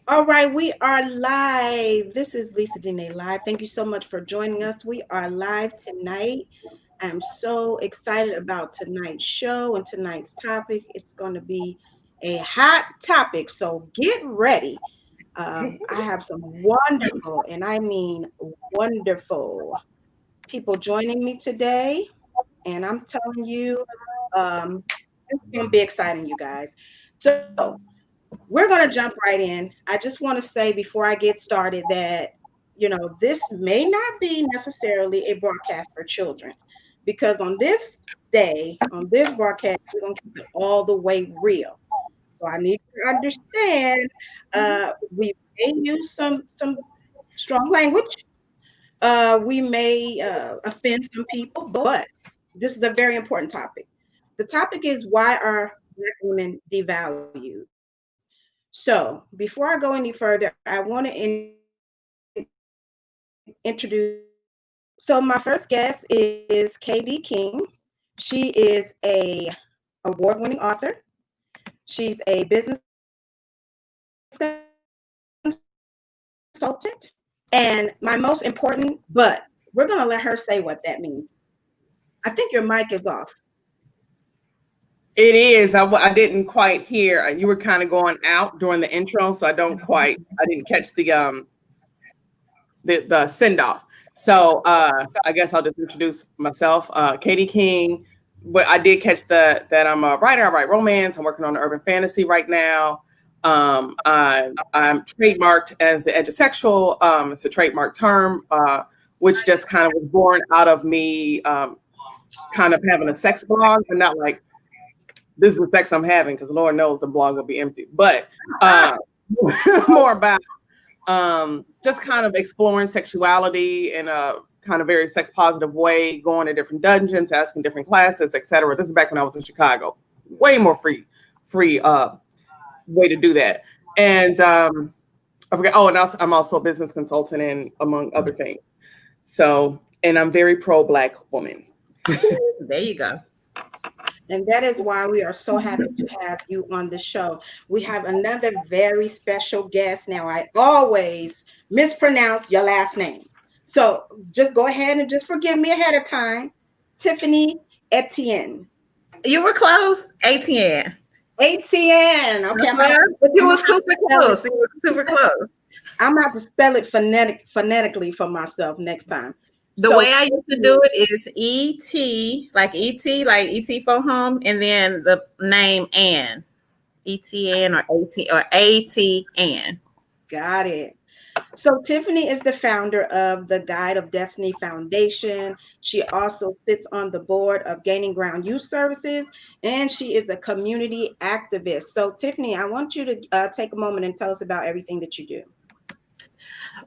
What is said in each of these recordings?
All right, we are live. This is Lisa Denae live. Thank you so much for joining us. We are live tonight. I'm so excited about tonight's show and tonight's topic. It's going to be a hot topic, so get ready. I have some wonderful, and I mean wonderful, people joining me today, and I'm telling you, it's going to be exciting, you guys. So, we're going to jump right in. I just want to say before I get started that, this may not be necessarily a broadcast for children because on this day, on this broadcast, we're going to keep it all the way real. So I need you to understand we may use some strong language. We may offend some people, but this is a very important topic. The topic is why are Black women devalued? So, before I go any further, I want to introduce my guest. So, my first guest is KD King. She is a award-winning author. She's a business consultant, and my most important, but we're going to let her say what that means. I think your mic is off. It is. I didn't quite hear. You were kind of going out during the intro, so I didn't catch the send off. So I guess I'll just introduce myself, Katie King. But I did catch that I'm a writer. I write romance. I'm working on urban fantasy right now. I'm trademarked as the edusexual. It's a trademark term, which just kind of was born out of me kind of having a sex blog, but not like this is the sex I'm having because Lord knows the blog will be empty. But more about just kind of exploring sexuality in a kind of very sex positive way, going to different dungeons, asking different classes, etc. This is back when I was in Chicago. Way more free way to do that. And I forgot. Oh, and also, I'm also a business consultant and among other things. So, and I'm very pro Black woman. There you go. And that is why we are so happy to have you on the show. We have another very special guest. Now, I always mispronounce your last name. So just go ahead and just forgive me ahead of time. Tiffany Etienne. You were close, ATN. ATN. Okay, But you were super spell it. close. You were super close. I'm gonna have to spell it phonetically for myself next time. The So way I used to do it is like ET for home, and then the name Ann. ETN or ATN. got it. So Tiffany is the founder of the Guide of Destiny Foundation. She also sits on the board of Gaining Ground Youth Services, and she is a community activist. So Tiffany, I want you to take a moment and tell us about everything that you do.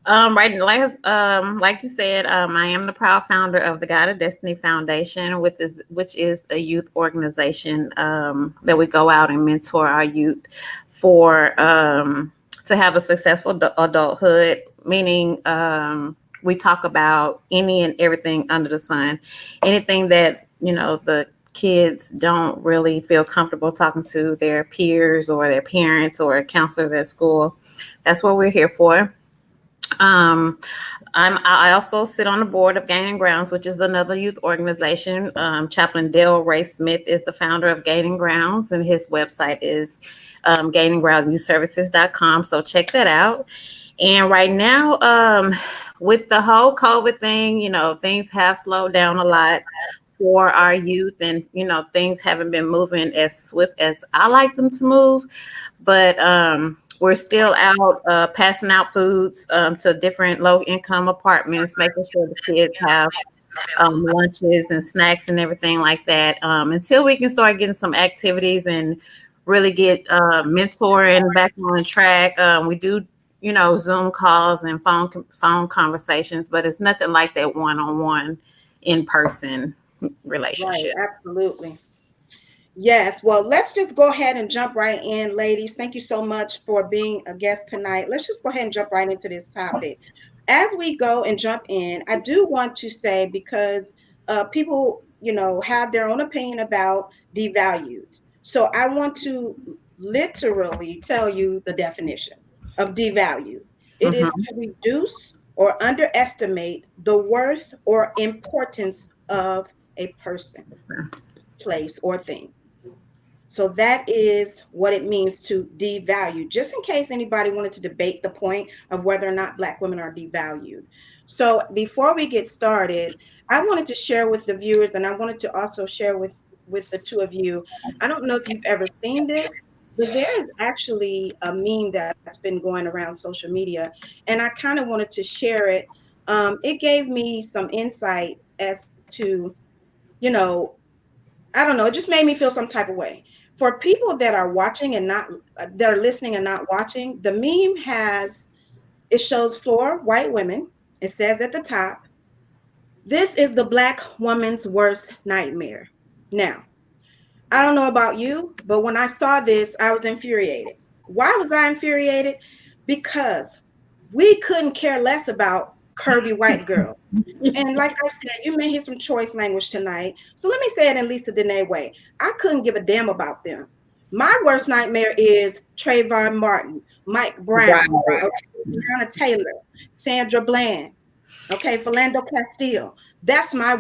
Right, like you said, I am the proud founder of the God of Destiny Foundation, which is a youth organization that we go out and mentor our youth for to have a successful adulthood. Meaning, we talk about any and everything under the sun, anything that the kids don't really feel comfortable talking to their peers or their parents or counselors at school. That's what we're here for. Um, I also sit on the board of Gaining Grounds, which is another youth organization. Chaplain Dale Ray Smith is the founder of Gaining Grounds, and his website is gaininggroundsyouthservices.com. So check that out. And right now, with the whole COVID thing, things have slowed down a lot for our youth, and things haven't been moving as swift as I like them to move. But we're still out passing out foods to different low income apartments, making sure the kids have lunches and snacks and everything like that, until we can start getting some activities and really get mentoring back on track. We do, Zoom calls and phone conversations, but it's nothing like that one-on-one in person Right, relationship. absolutely. Yes, well, let's just go ahead and jump right in, ladies. Thank you so much for being a guest tonight. Let's just go ahead and jump right into this topic. As we go and jump in, I do want to say because people, have their own opinion about devalued. So I want to literally tell you the definition. of devalue. It is Mhm. to reduce or underestimate the worth or importance of a person, place, or thing. So that is what it means to devalue, just in case anybody wanted to debate the point of whether or not Black women are devalued. So before we get started, I wanted to share with the viewers, and I wanted to also share with the two of you. I don't know if you've ever seen this, but there is actually a meme that's been going around social media, and I kind of wanted to share it. It gave me some insight as to, you know, I don't know, it just made me feel some type of way. For people that are watching and not, that are listening and not watching, the meme has, it shows four white women. It says at the top, "This is the Black woman's worst nightmare." Now, I don't know about you, but when I saw this, I was infuriated. Why was I infuriated? Because we couldn't care less about curvy white girls. And like I said, you may hear some choice language tonight. So let me say it in Lisa Denae way. I couldn't give a damn about them. My worst nightmare is Trayvon Martin, Mike Brown, Right. okay, Breonna Taylor, Sandra Bland, okay, Philando Castile. That's my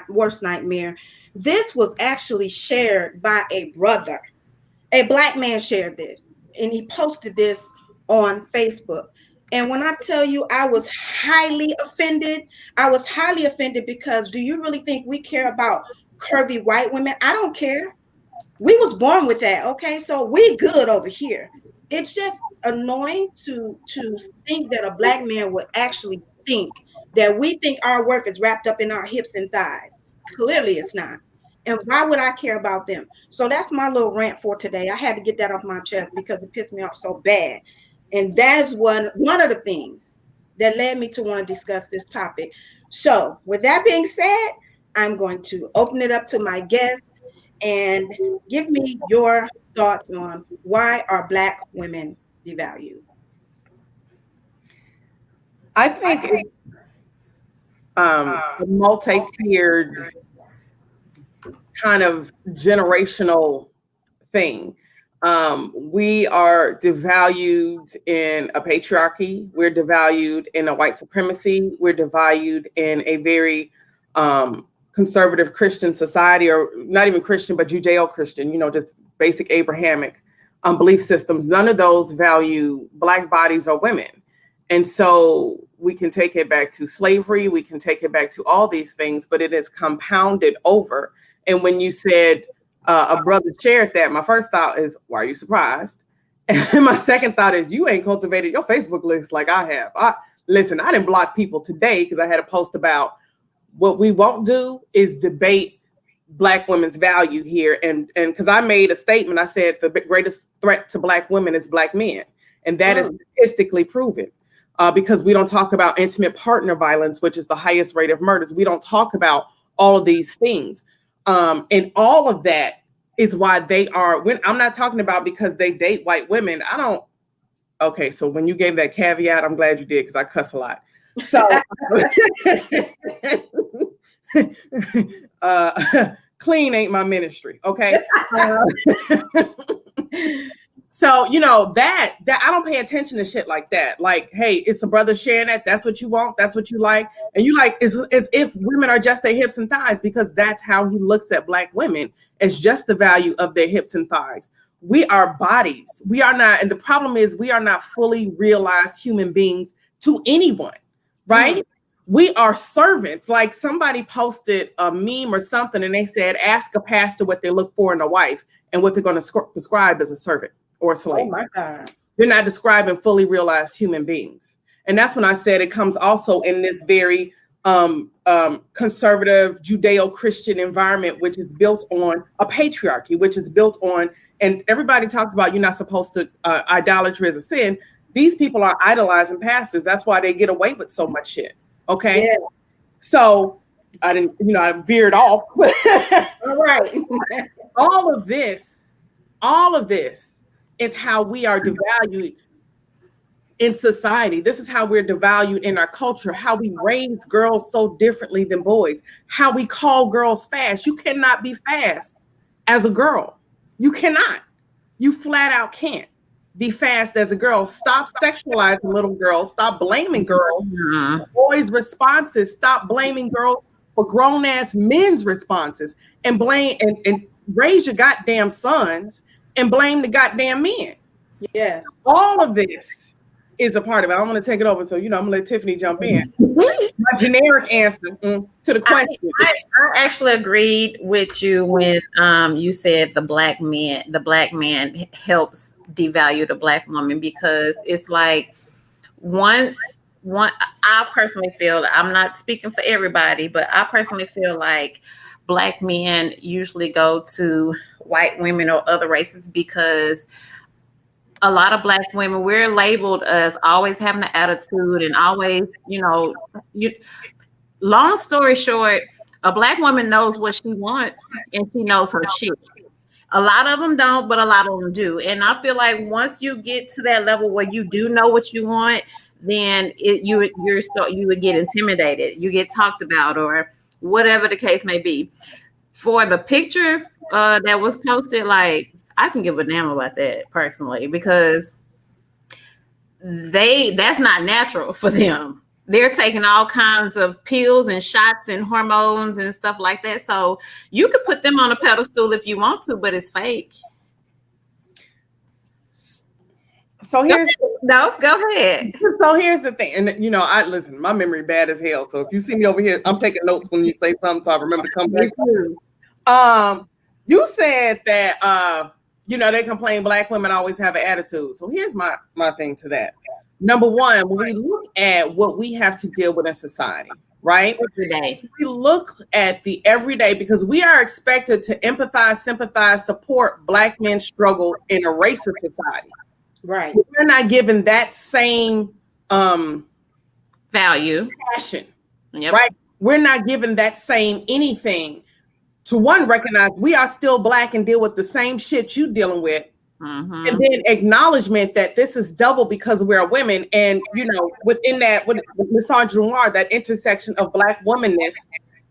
worst nightmare. This was actually shared by a brother. A Black man shared this, and he posted this on Facebook. And when I tell you I was highly offended, I was highly offended because do you really think we care about curvy white women? I don't care. We was born with that, okay? So we good over here. It's just annoying to think that a Black man would actually think that we think our work is wrapped up in our hips and thighs. Clearly it's not. And why would I care about them? So that's my little rant for today. I had to get that off my chest because it pissed me off so bad. And that is one of the things that led me to want to discuss this topic. So with that being said, I'm going to open it up to my guests and give me your thoughts on why are Black women devalued? I think it's a multi-tiered kind of generational thing. We are devalued in a patriarchy. We're devalued in a white supremacy. We're devalued in a very conservative Christian society, or not even Christian, but Judeo-Christian, just basic Abrahamic belief systems. None of those value Black bodies or women. And so we can take it back to slavery. We can take it back to all these things, but it is compounded over. And when you said, a brother shared that, my first thought is, why are you surprised? And my second thought is, you ain't cultivated your Facebook list like I have. Listen, I didn't block people today because I had a post about what we won't do is debate Black women's value here. And because I made a statement, I said the greatest threat to Black women is Black men. And that is statistically proven. Because we don't talk about intimate partner violence, which is the highest rate of murders. We don't talk about all of these things. And all of that is why they are, when I'm not talking about because they date white women. Okay, so when you gave that caveat, I'm glad you did because I cuss a lot. So clean ain't my ministry, okay? So, that I don't pay attention to shit like that. Like, hey, it's a brother sharing that. That's what you want. That's what you like. And you like is if women are just their hips and thighs, because that's how he looks at Black women, as just the value of their hips and thighs. We are bodies. We are not. And the problem is we are not fully realized human beings to anyone, right? We are servants. Like somebody posted a meme or something and they said, ask a pastor what they look for in a wife and what they're going to describe as a servant or a slave. Oh my God. They're not describing fully realized human beings. And that's when I said it comes also in this very conservative Judeo-Christian environment, which is built on a patriarchy, which is built on, and everybody talks about you're not supposed to, idolatry is a sin. These people are idolizing pastors. That's why they get away with so much shit. Okay. Yeah. So I didn't, I veered off. All right. all of this is how we are devalued in society. This is how we're devalued in our culture, how we raise girls so differently than boys, how we call girls fast. You cannot be fast as a girl. You cannot. You flat out can't. be fast as a girl. Stop sexualizing little girls. Stop blaming girls Mhm. for boys' responses. Stop blaming girls for grown ass men's responses, and blame and raise your goddamn sons and blame the goddamn men. Yes. All of this is a part of it. I'm going to take it over. So, I'm going to let Tiffany jump in. My generic answer to the I, question. I actually agreed with you when you said the black man helps devalue the black woman, because it's like once one I personally feel, I'm not speaking for everybody, but I personally feel like black men usually go to white women or other races because a lot of black women, we're labeled as always having an attitude and always, you long story short, a black woman knows what she wants and she knows her shit. A lot of them don't, but a lot of them do. And I feel like once you get to that level where you do know what you want, then you would get intimidated, you get talked about, or whatever the case may be. For the picture that was posted, like I can give a damn about that personally, because that's not natural for them. They're taking all kinds of pills and shots and hormones and stuff like that. So you could put them on a pedestal if you want to, but it's fake. So here's No, go ahead. so here's the thing, and I listen. My memory bad as hell. So if you see me over here, I'm taking notes when you say something, so I remember to come back. You said that they complain black women always have an attitude. So here's my thing to that. Number one, when we look at what we have to deal with in society, right? Every day. We look at the everyday, because we are expected to empathize, sympathize, support black men's struggle in a racist society. Right. We're not given that same Value. passion, Yep. right? We're not given that same anything to recognize we are still black and deal with the same shit you dealing with. Mm-hmm. And then acknowledgement that this is double because we're women. And, within that, with misogynoir, that intersection of black womanness,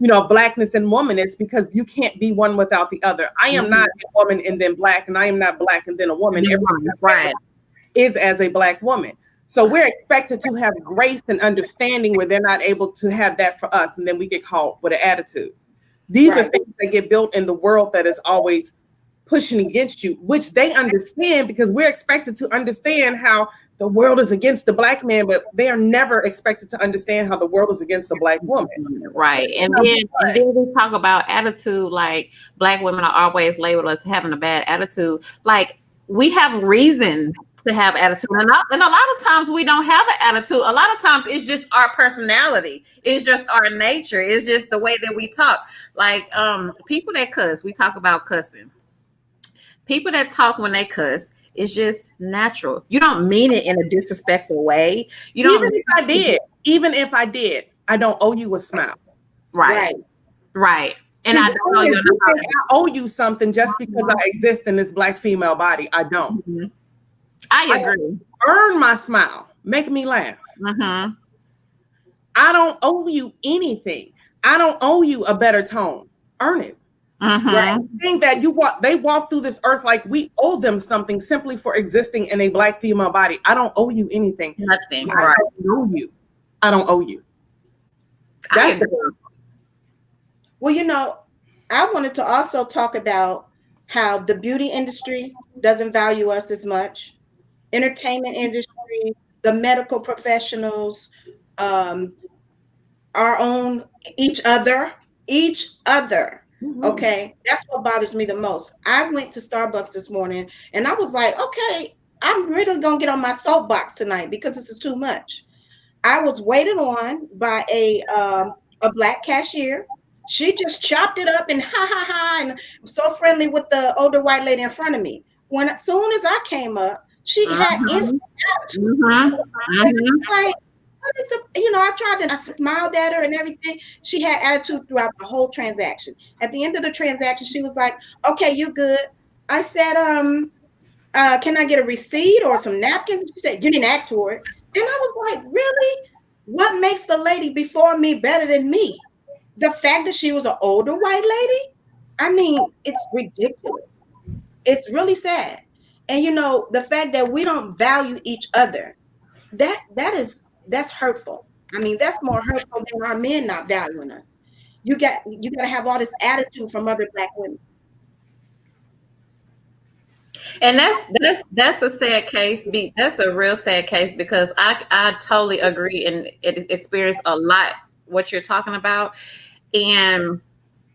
blackness and womanness, because you can't be one without the other. I am not a woman and then black, and I am not black and then a woman. Right. Is as a black woman. So we're expected to have grace and understanding where they're not able to have that for us. And then we get caught with an attitude. These are things that get built in the world that is always pushing against you, which they understand, because we're expected to understand how the world is against the black man, but they are never expected to understand how the world is against the black woman. Right. And then we talk about attitude, like black women are always labeled as having a bad attitude. Like, we have reason to have attitude, and a lot of times we don't have an attitude. A lot of times it's just our personality, it's just our nature, it's just the way that we talk. Like people that cuss, we talk about cussing. People that talk when they cuss, it's just natural. You don't mean it in a disrespectful way. You don't. Even if I did, I don't owe you a smile. Right. And See, I don't know I owe you something just because I exist in this black female body. I don't. Mm-hmm. I agree. Earn my smile. Make me laugh. Mm-hmm. I don't owe you anything. I don't owe you a better tone. Earn it. Mm-hmm. Right? Think that they walk through this earth like we owe them something simply for existing in a black female body. I don't owe you anything. Nothing. I don't owe you. I don't owe you. That's Well, I wanted to also talk about how the beauty industry doesn't value us as much. Entertainment industry, the medical professionals, our own, each other. Okay, that's what bothers me the most. I went to Starbucks this morning and I was like, okay, I'm really gonna get on my soapbox tonight because this is too much. I was waited on by a black cashier. She just chopped it up and ha ha ha and so friendly with the older white lady in front of me. When as soon as I came up, she had instant attitude. Like, what is I tried to smiled at her and everything. She had attitude throughout the whole transaction. At the end of the transaction, she was like, "Okay, you good?" I said, can I get a receipt or some napkins?" She said, "You didn't ask for it." And I was like, really? What makes the lady before me better than me? The fact that she was an older white lady? I mean, it's ridiculous. It's really sad. And you know, the fact that we don't value each other, that's hurtful. I mean, that's more hurtful than our men not valuing us. You got to have all this attitude from other black women. And that's a sad case. That's a real sad case because I totally agree and experience a lot what you're talking about. And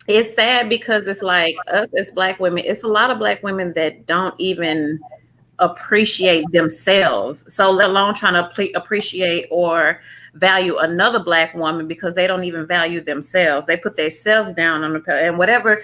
it's sad because it's like us as black women, it's a lot of black women that don't even appreciate themselves. So let alone trying to appreciate or value another black woman because they don't even value themselves. They put themselves down on the and wherever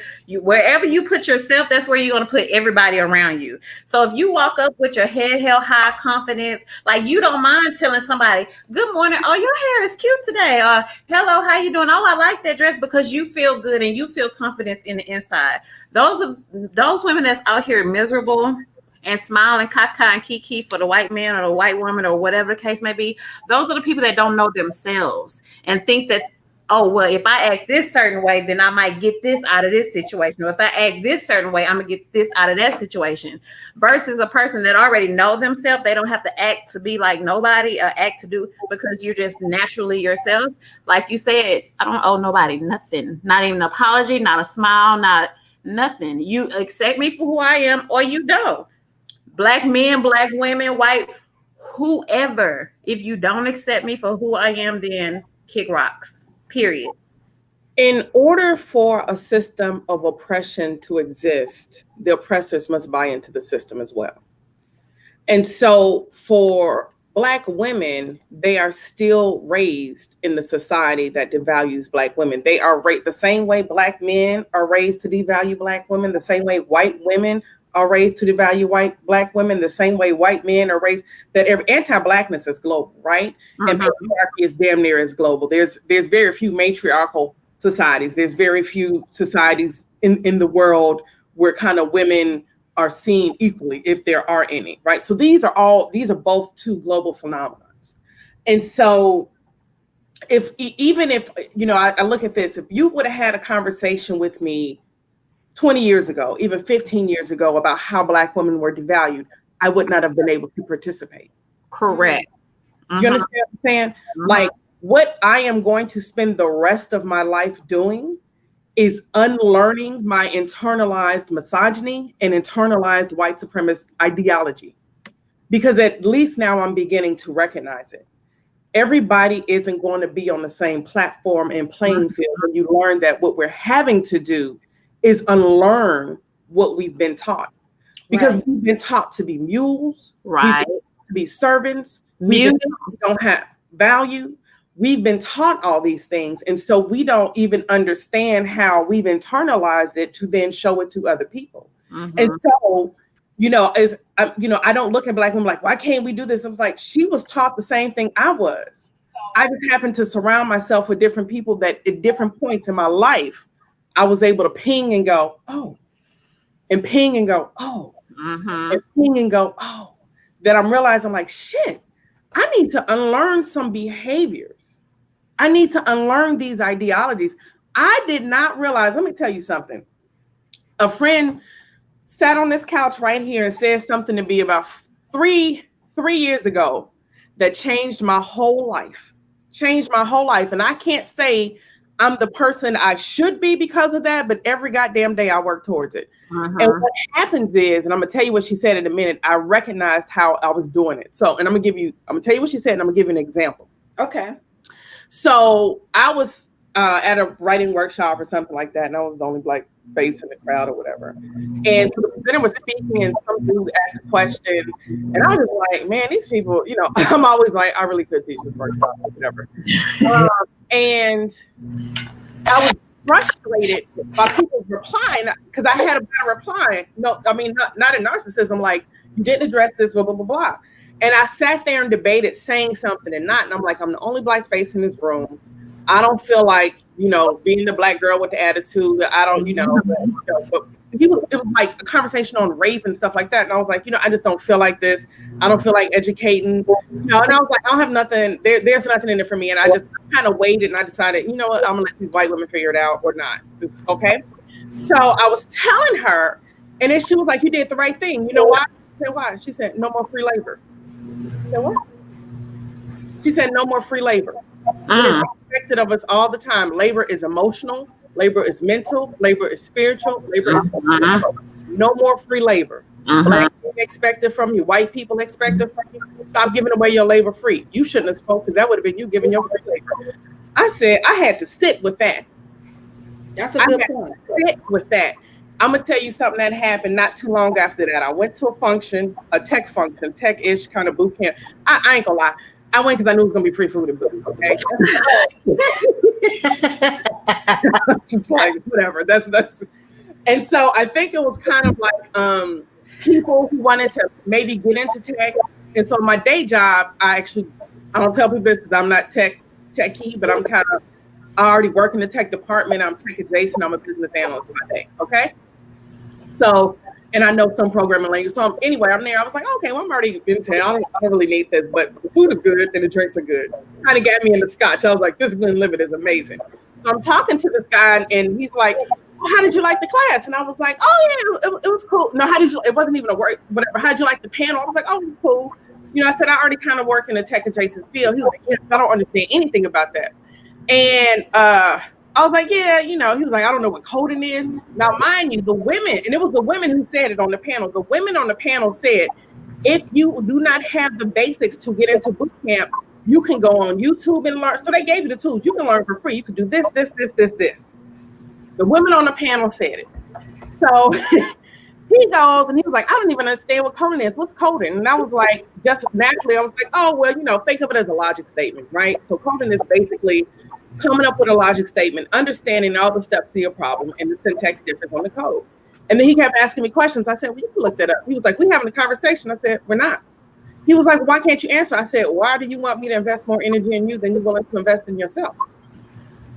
you put yourself, that's where you're going to put everybody around you. So if you walk up with your head held high, confidence, like you don't mind telling somebody, "Good morning. Oh, your hair is cute today." Or "Hello, how you doing? Oh, I like that dress," because you feel good and you feel confidence in the inside. Those women that's out here miserable and smiling caca and kiki for the white man or the white woman or whatever the case may be, those are the people that don't know themselves and think that, oh, well, if I act this certain way, then I might get this out of this situation. Or if I act this certain way, I'm going to get this out of that situation. Versus a person that already know themselves. They don't have to act to be like nobody or act to do because you're just naturally yourself. Like you said, I don't owe nobody nothing. Not even an apology, not a smile, not nothing. You accept me for who I am or you don't. Black men, black women, white, whoever. If you don't accept me for who I am, then kick rocks, period. In order for a system of oppression to exist, the oppressors must buy into the system as well. And so for Black women, they are still raised in the society that devalues Black women. They are the same way Black men are raised to devalue Black women, the same way white women are raised to devalue Black women, the same way white men are raised. That anti-Blackness is global, right? Mm-hmm. And patriarchy is damn near as global. There's very few matriarchal societies. There's very few societies in the world where kind of women are seen equally, if there are any, right? So these are both two global phenomena. And so even if, I look at this, if you would have had a conversation with me 20 years ago, even 15 years ago about how Black women were devalued, I would not have been able to participate. Correct. Do you understand what I'm saying? Like what I am going to spend the rest of my life doing is unlearning my internalized misogyny and internalized white supremacist ideology. Because at least now I'm beginning to recognize it. Everybody isn't going to be on the same platform and playing field when you learn that what we're having to do is unlearn what we've been taught. Because we've been taught to be mules, right? To be servants, we don't have value. We've been taught all these things. And so we don't even understand how we've internalized it to then show it to other people. Mm-hmm. And so, I don't look at Black women like, why can't we do this? I was like, she was taught the same thing I was. I just happened to surround myself with different people that at different points in my life, I was able to ping and go, oh, and ping and go, oh, and ping and go, oh, that I'm realizing like, shit, I need to unlearn some behaviors. I need to unlearn these ideologies. I did not realize, let me tell you something. A friend sat on this couch right here and said something to me about three years ago that changed my whole life. And I can't say I'm the person I should be because of that, but every goddamn day I work towards it. And what happens is, and I'm gonna tell you what she said in a minute, I recognized how I was doing it. So, and I'm gonna tell you what she said, and I'm gonna give you an example. Okay. So I was at a writing workshop or something like that, and I was the only Black face in the crowd or whatever. And so the presenter was speaking, and some dude asked a question, and I was like, man, these people, I'm always like, I really could teach this workshop or whatever. And I was frustrated by people replying because I had a better reply. No, I mean, not in narcissism, like, you didn't address this, blah, blah, blah, blah. And I sat there and debated saying something and not, and I'm like, I'm the only Black face in this room. I don't feel like, being the Black girl with the attitude. I don't, but it was like a conversation on rape and stuff like that. And I was like, I just don't feel like this. I don't feel like educating, and I was like, I don't have nothing. There's nothing in it for me. And I just kind of waited and I decided, you know what, I'm gonna let these white women figure it out or not. Okay. So I was telling her, and then she was like, you did the right thing. You know why? I said, why? She said, no more free labor. I said, what? She said, no more free labor. It is Mm. expected of us all the time. Labor is emotional, labor is mental, labor is spiritual, labor is Mhm. physical. No more free labor. Mhm. Black people expect it from you. White people expect it from you. Stop giving away your labor free. You shouldn't have spoken. That would have been you giving your free labor. I said, I had to sit with that. That's a I good had point. to sit with that. I'm gonna tell you something that happened not too long after that. I went to a function, a tech function, tech-ish kind of boot camp. I ain't gonna lie. I went because I knew it was gonna be free food and booze. Okay, just like whatever. That's. And so I think it was kind of like people who wanted to maybe get into tech. And so my day job, I don't tell people this because I'm not techie, but I'm kind of I already work in the tech department. I'm tech adjacent. I'm a business analyst by day. Okay. So, and I know some programming language. So anyway, I'm there. I was like, okay, well, I'm already in town. I don't really need this, but the food is good and the drinks are good. Kind of got me in the scotch. I was like, this Glenlivet is amazing. So I'm talking to this guy, and he's like, well, how did you like the class? And I was like, oh yeah, it was cool. No, how did you? It wasn't even a work, whatever. How did you like the panel? I was like, oh, it was cool. You know, I said I already kind of work in a tech adjacent field. He was like, yeah, I don't understand anything about that. And I was like, yeah, you know, he was like, I don't know what coding is. Now, mind you, the women, and it was the women who said it on the panel. The women on the panel said, if you do not have the basics to get into boot camp, you can go on YouTube and learn. So they gave you the tools. You can learn for free. You can do this, this, this, this, this. The women on the panel said it. So he goes and he was like, I don't even understand what coding is. What's coding? And I was like, just naturally, I was like, oh, well, you know, think of it as a logic statement, right? So coding is basically coming up with a logic statement, understanding all the steps of your problem and the syntax difference on the code. And then he kept asking me questions. I said, well, you can look that up. He was like, we having a conversation. I said, we're not. He was like, why can't you answer? I said, why do you want me to invest more energy in you than you're willing to invest in yourself?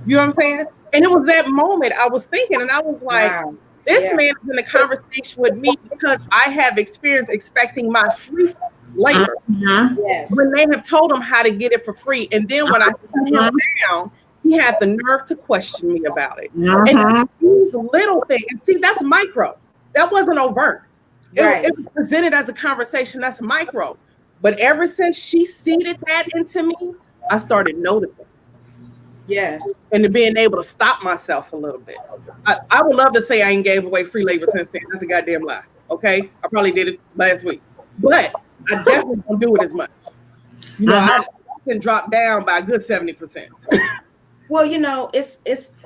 You know what I'm saying? And it was that moment I was thinking, and I was like, Wow. this Yeah. man is in a conversation with me because I have experience expecting my free labor Mhm. Yes. when they have told him how to get it for free. And then when I sat him down, he had the nerve to question me about it. And Mhm. these little things, and see, that's micro. That wasn't overt. Right. It was presented as a conversation. That's micro. But ever since she seeded that into me, I started noticing Yes. and being able to stop myself a little bit. I would love to say I ain't gave away free labor since then. That's a goddamn lie. Okay, I probably did it last week, but I definitely don't do it as much. You know, I can drop down by a good 70%. Well, you know, it's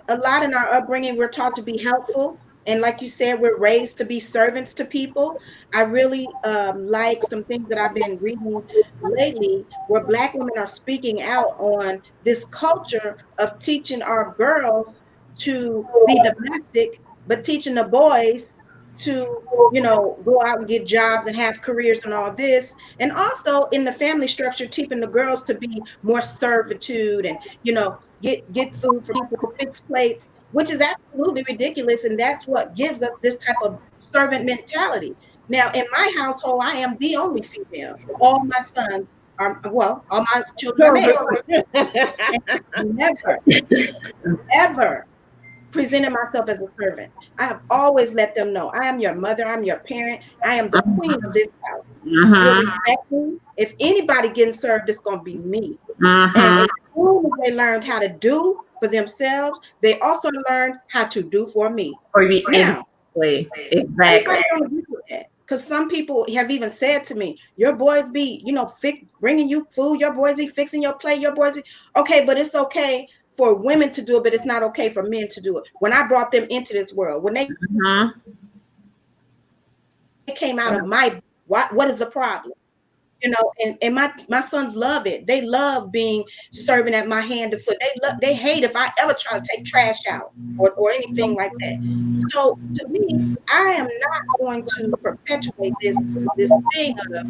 a lot in our upbringing. We're taught to be helpful, and like you said, we're raised to be servants to people. I really like some things that I've been reading lately, where Black women are speaking out on this culture of teaching our girls to be domestic, but teaching the boys to, you know, go out and get jobs and have careers and all this, and also in the family structure, teaching the girls to be more servitude and, you know, get food for people, fix plates, which is absolutely ridiculous, and that's what gives us this type of servant mentality. Now, in my household, I am the only female. All my sons are, well, all my children are males. And I never, ever presented myself as a servant. I have always let them know I am your mother, I'm your parent, I am the queen of this house. You'll respect me. If anybody getting served, it's going to be me. And as soon as they learned how to do for themselves, they also learned how to do for me. Now, Exactly. everybody don't agree with that. Because some people have even said to me, your boys be, you know, bringing you food, your boys be fixing your plate, your boys be, okay, but it's okay for women to do it, but it's not okay for men to do it. When I brought them into this world, when they came out of my, what is the problem? You know, and my sons love it. They love being serving at my hand and foot. They hate if I ever try to take trash out or anything like that. So to me, I am not going to perpetuate this thing of,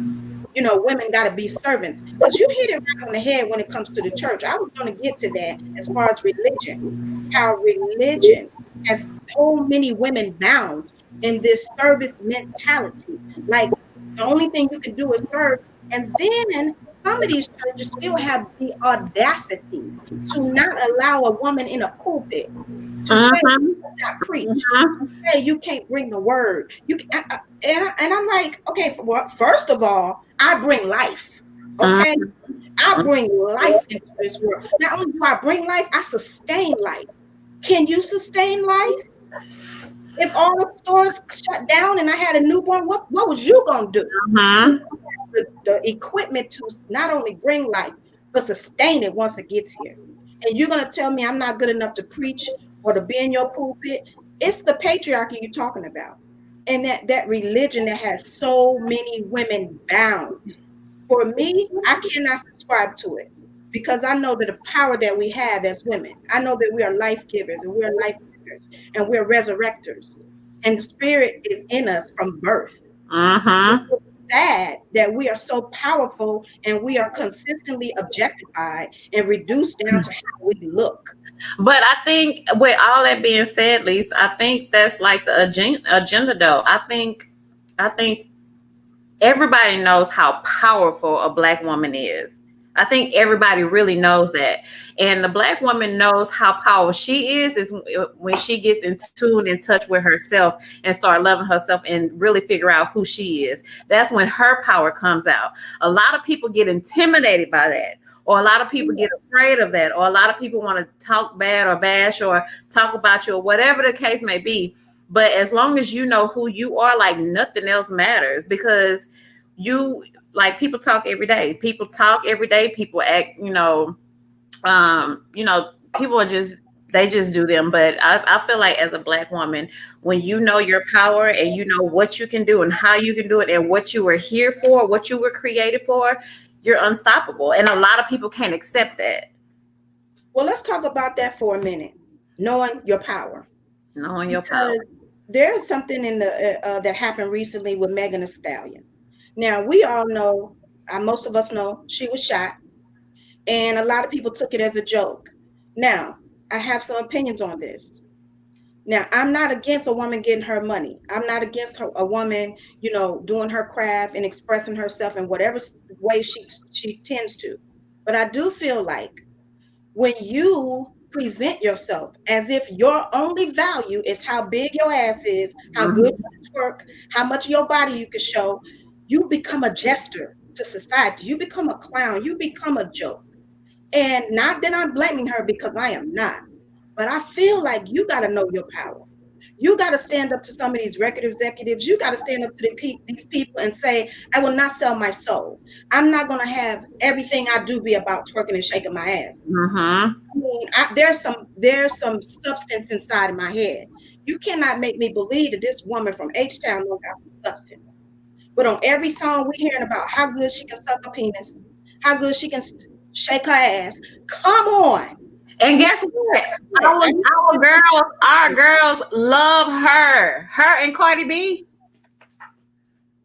you know, women got to be servants, because you hit it right on the head when it comes to the church. I was going to get to that as far as religion, how religion has so many women bound in this service mentality. Like the only thing you can do is serve. And then some of these churches still have the audacity to not allow a woman in a pulpit. to say Uh-huh. not preach, Uh-huh. say you can't bring the word. And I'm like, okay, well, first of all, I bring life. Okay, I bring life into this world. Not only do I bring life, I sustain life. Can you sustain life? If all the stores shut down and I had a newborn, what was you gonna do? So Uh-huh. the equipment to not only bring life, but sustain it once it gets here. And you're gonna tell me I'm not good enough to preach or to be in your pulpit? It's the patriarchy you're talking about. And that religion that has so many women bound. For me, I cannot subscribe to it because I know that the power that we have as women, I know that we are life givers and we're life givers and we're resurrectors. And the spirit is in us from birth. Uh-huh. It's sad that we are so powerful and we are consistently objectified and reduced down to how we look. But I think, with all that being said, Lisa, I think that's like the agenda, though. I think everybody knows how powerful a black woman is. I think everybody really knows that. And the black woman knows how powerful she is when she gets in tune, in touch with herself, and start loving herself and really figure out who she is. That's when her power comes out. A lot of people get intimidated by that. Or a lot of people get afraid of that. Or a lot of people want to talk bad or bash or talk about you or whatever the case may be. But as long as you know who you are, like, nothing else matters, because you, like, people talk every day. People talk every day. People act, people are just, they just do them. But I feel like, as a black woman, when you know your power and you know what you can do and how you can do it and what you were here for, what you were created for, you're unstoppable. And a lot of people can't accept that. Well, let's talk about that for a minute. Knowing your power. Knowing your power. Because there's something in the that happened recently with Megan Thee Stallion. Now we all know, most of us know, she was shot, and a lot of people took it as a joke. Now I have some opinions on this. Now I'm not against a woman getting her money. I'm not against a woman, doing her craft and expressing herself in whatever way she tends to. But I do feel like when you present yourself as if your only value is how big your ass is, how good Mhm. you twerk, how much of your body you can show, you become a jester to society. You become a clown. You become a joke. And not that I'm blaming her, because I am not. But I feel like you got to know your power. You got to stand up to some of these record executives. You got to stand up to these people and say, I will not sell my soul. I'm not going to have everything I do be about twerking and shaking my ass. Mhm. I mean, there's some substance inside of my head. You cannot make me believe that this woman from H Town don't got some substance. But on every song we hearing about how good she can suck a penis, how good she can shake her ass. Come on. And Now, guess what? guess what? Our girls love her. Her and Cardi B.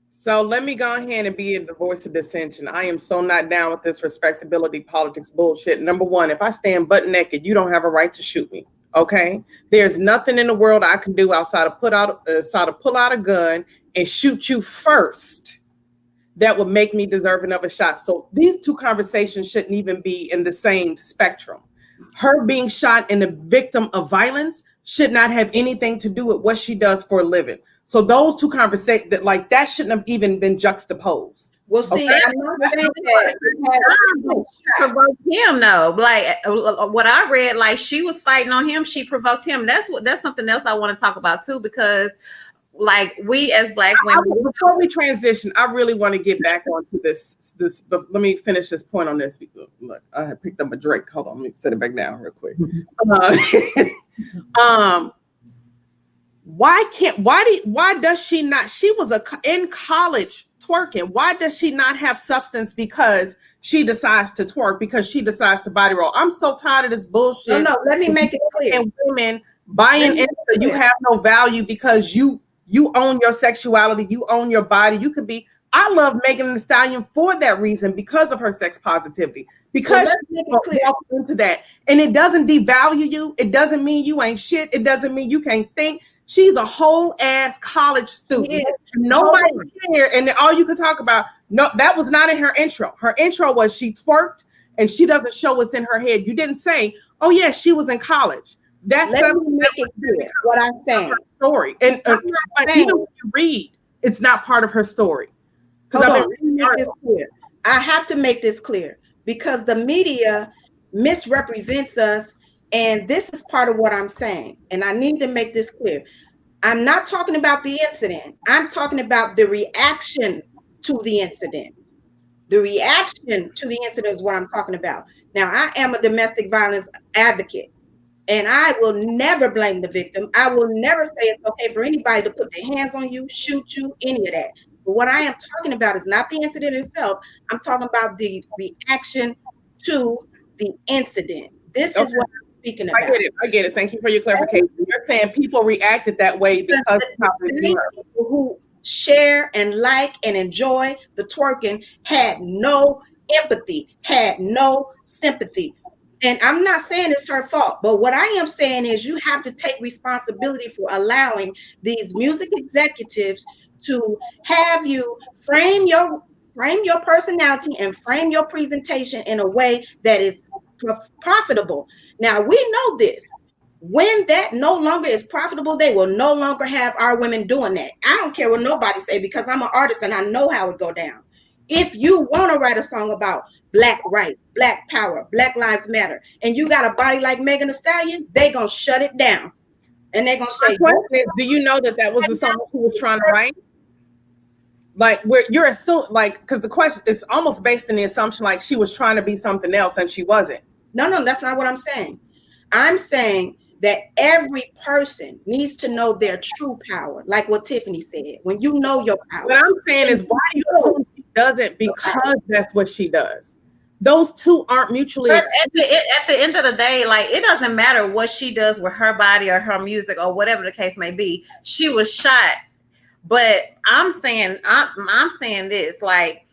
So let me go ahead and be the voice of dissension. I am so not down with this respectability politics bullshit. Number one, if I stand butt naked, you don't have a right to shoot me. Okay, there's nothing in the world I can do outside of pull out a gun and shoot you first that would make me deserving of a shot. So these two conversations shouldn't even be in the same spectrum. Her being shot and the victim of violence should not have anything to do with what she does for a living. So those two conversations, that shouldn't have even been juxtaposed. Well, see, Okay? I'm not saying that She provoked him, though. Like, what I read, like, she was fighting on him. She provoked him. That's something else I want to talk about too, because, like, we as black women. Before we transition, I really want to get back onto this. But let me finish this point on this. Look, I had picked up a drink. Hold on, let me set it back down real quick. Why does she not? She was in college twerking. Why does she not have substance because she decides to twerk, because she decides to body roll? I'm so tired of this bullshit. No, let me make it clear. And women buying into you have no value because you own your sexuality, you own your body. You could be. I love Megan Thee Stallion for that reason, because of her sex positivity, because she walks into that, and it doesn't devalue you. It doesn't mean you ain't shit. It doesn't mean you can't think. She's a whole ass college student. Nobody here, and all you could talk about. No, that was not in her intro. Her intro was she twerked, and she doesn't show what's in her head. You didn't say, oh yeah, she was in college. That's Let me make it clear what I'm saying. Story. And saying, even when you read, it's not part of her story. Hold on, let me make this clear. I have to make this clear because the media misrepresents us, and this is part of what I'm saying. And I need to make this clear. I'm not talking about the incident. I'm talking about the reaction to the incident. The reaction to the incident is what I'm talking about. Now, I am a domestic violence advocate. And I will never blame the victim. I will never say it's okay for anybody to put their hands on you, shoot you, any of that. But what I am talking about is not the incident itself. I'm talking about the reaction to the incident. This is what I'm speaking about. I get it. Thank you for your clarification. You're saying people reacted that way because the same people who share and like and enjoy the twerking had no empathy, had no sympathy. And I'm not saying it's her fault, but what I am saying is you have to take responsibility for allowing these music executives to have you frame your personality and frame your presentation in a way that is profitable. Now we know this. When that no longer is profitable, they will no longer have our women doing that. I don't care what nobody say because I'm an artist and I know how it go down. If you want to write a song about black rights, black power, Black Lives Matter, and you got a body like Megan Thee Stallion, they gonna shut it down. And they're gonna say, do you know that was the song she was trying to write? Like where you're assuming, like, because the question is almost based in the assumption like she was trying to be something else and she wasn't. No, that's not what I'm saying. I'm saying that every person needs to know their true power, like what Tiffany said. When you know your power. What I'm saying is, why do you assume she doesn't? Because that's what she does. Those two aren't mutually exclusive. At the end of the day, like, it doesn't matter what she does with her body or her music or whatever the case may be. She was shot. But I'm saying this, like,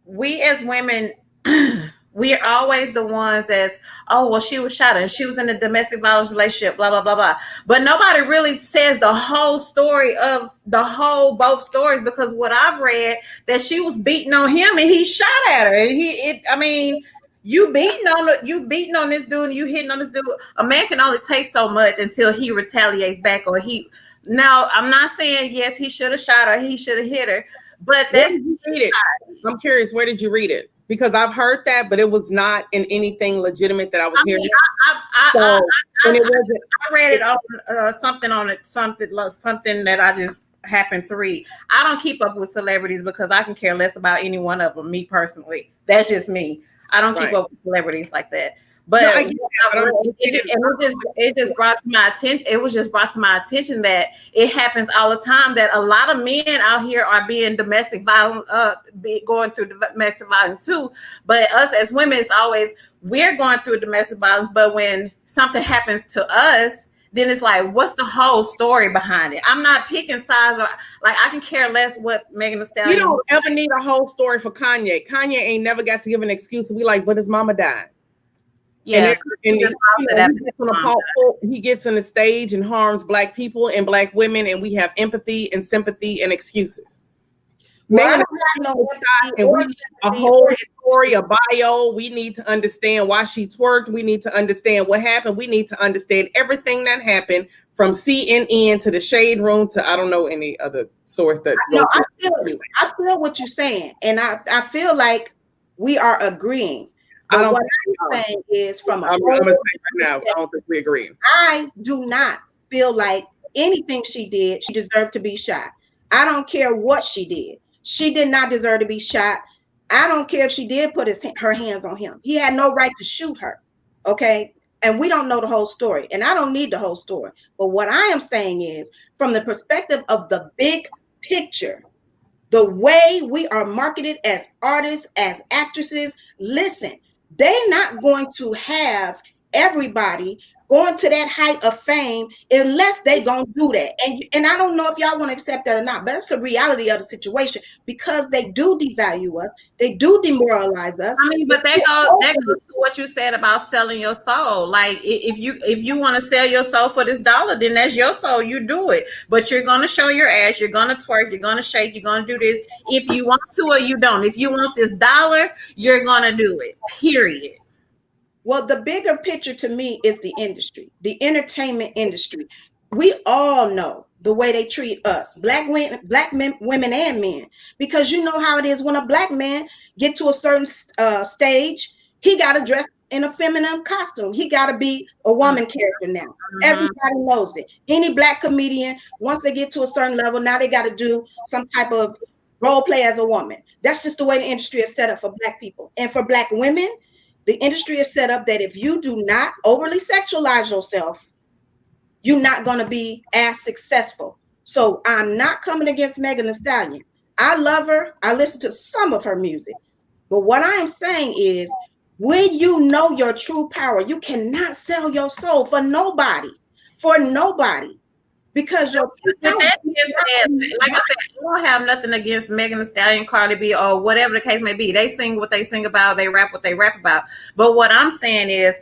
we as women, we are always the ones that's, oh, well, she was shot and she was in a domestic violence relationship, blah, blah, blah, blah. But nobody really says the whole story of both stories, because what I've read, that she was beating on him and he shot at her. And you beating on this dude and you hitting on this dude. A man can only take so much until he retaliates back Now, I'm not saying, yes, he should have shot her, he should have hit her, but that's. I'm curious, where did you read it? Because I've heard that, but it was not in anything legitimate that I was hearing. I read it on something that I just happened to read. I don't keep up with celebrities because I can care less about any one of them. Me personally, that's just me. I don't keep up with celebrities like that. But it just brought to my attention. It was just brought to my attention that it happens all the time. That a lot of men out here are being domestic violence, going through domestic violence too. But us as women, it's always we're going through domestic violence. But when something happens to us, then it's like, what's the whole story behind it? I'm not picking sides. Like, I can care less what Megan Thee Stallion. You don't ever need a whole story for Kanye. Kanye ain't never got to give an excuse to be like, but his mama died. Yeah, he gets on the stage and harms black people and black women, and we have empathy and sympathy and excuses. Man, and we need a whole story, a bio. We need to understand why she twerked. We need to understand what happened. We need to understand everything that happened, from CNN to the Shade Room to I don't know any other source that. No, I feel what you're saying, and I feel like we are agreeing. But what I'm saying is, from I'm gonna say right now, I don't think we agree. I do not feel like anything she did, she deserved to be shot. I don't care what she did. She did not deserve to be shot. I don't care if she did put her hands on him. He had no right to shoot her. Okay. And we don't know the whole story. And I don't need the whole story. But what I am saying is, from the perspective of the big picture, the way we are marketed as artists, as actresses, listen, they're not going to have everybody going to that height of fame unless they gonna do that. And I don't know if y'all want to accept that or not, but that's the reality of the situation, because they do devalue us, they do demoralize us. I mean, but that goes to what you said about selling your soul. Like, if you want to sell your soul for this dollar, then that's your soul. You do it, but you're gonna show your ass, you're gonna twerk, you're gonna shake, you're gonna do this if you want to or you don't. If you want this dollar, you're gonna do it. Period. Well, the bigger picture to me is the industry, the entertainment industry. We all know the way they treat us, black women, women and men, because you know how it is when a black man get to a certain stage, he got to dress in a feminine costume. He got to be a woman character now. Mhm. Everybody knows it. Any black comedian, once they get to a certain level, now they got to do some type of role play as a woman. That's just the way the industry is set up for black people. And for black women, the industry is set up that if you do not overly sexualize yourself, you're not going to be as successful. So I'm not coming against Megan Thee Stallion. I love her. I listen to some of her music. But what I'm saying is, when you know your true power, you cannot sell your soul for nobody, for nobody, because your true With power. that being said, like I said, I don't have nothing against Megan Thee Stallion, Cardi B, or whatever the case may be. They sing what they sing about, they rap what they rap about. But what I'm saying is,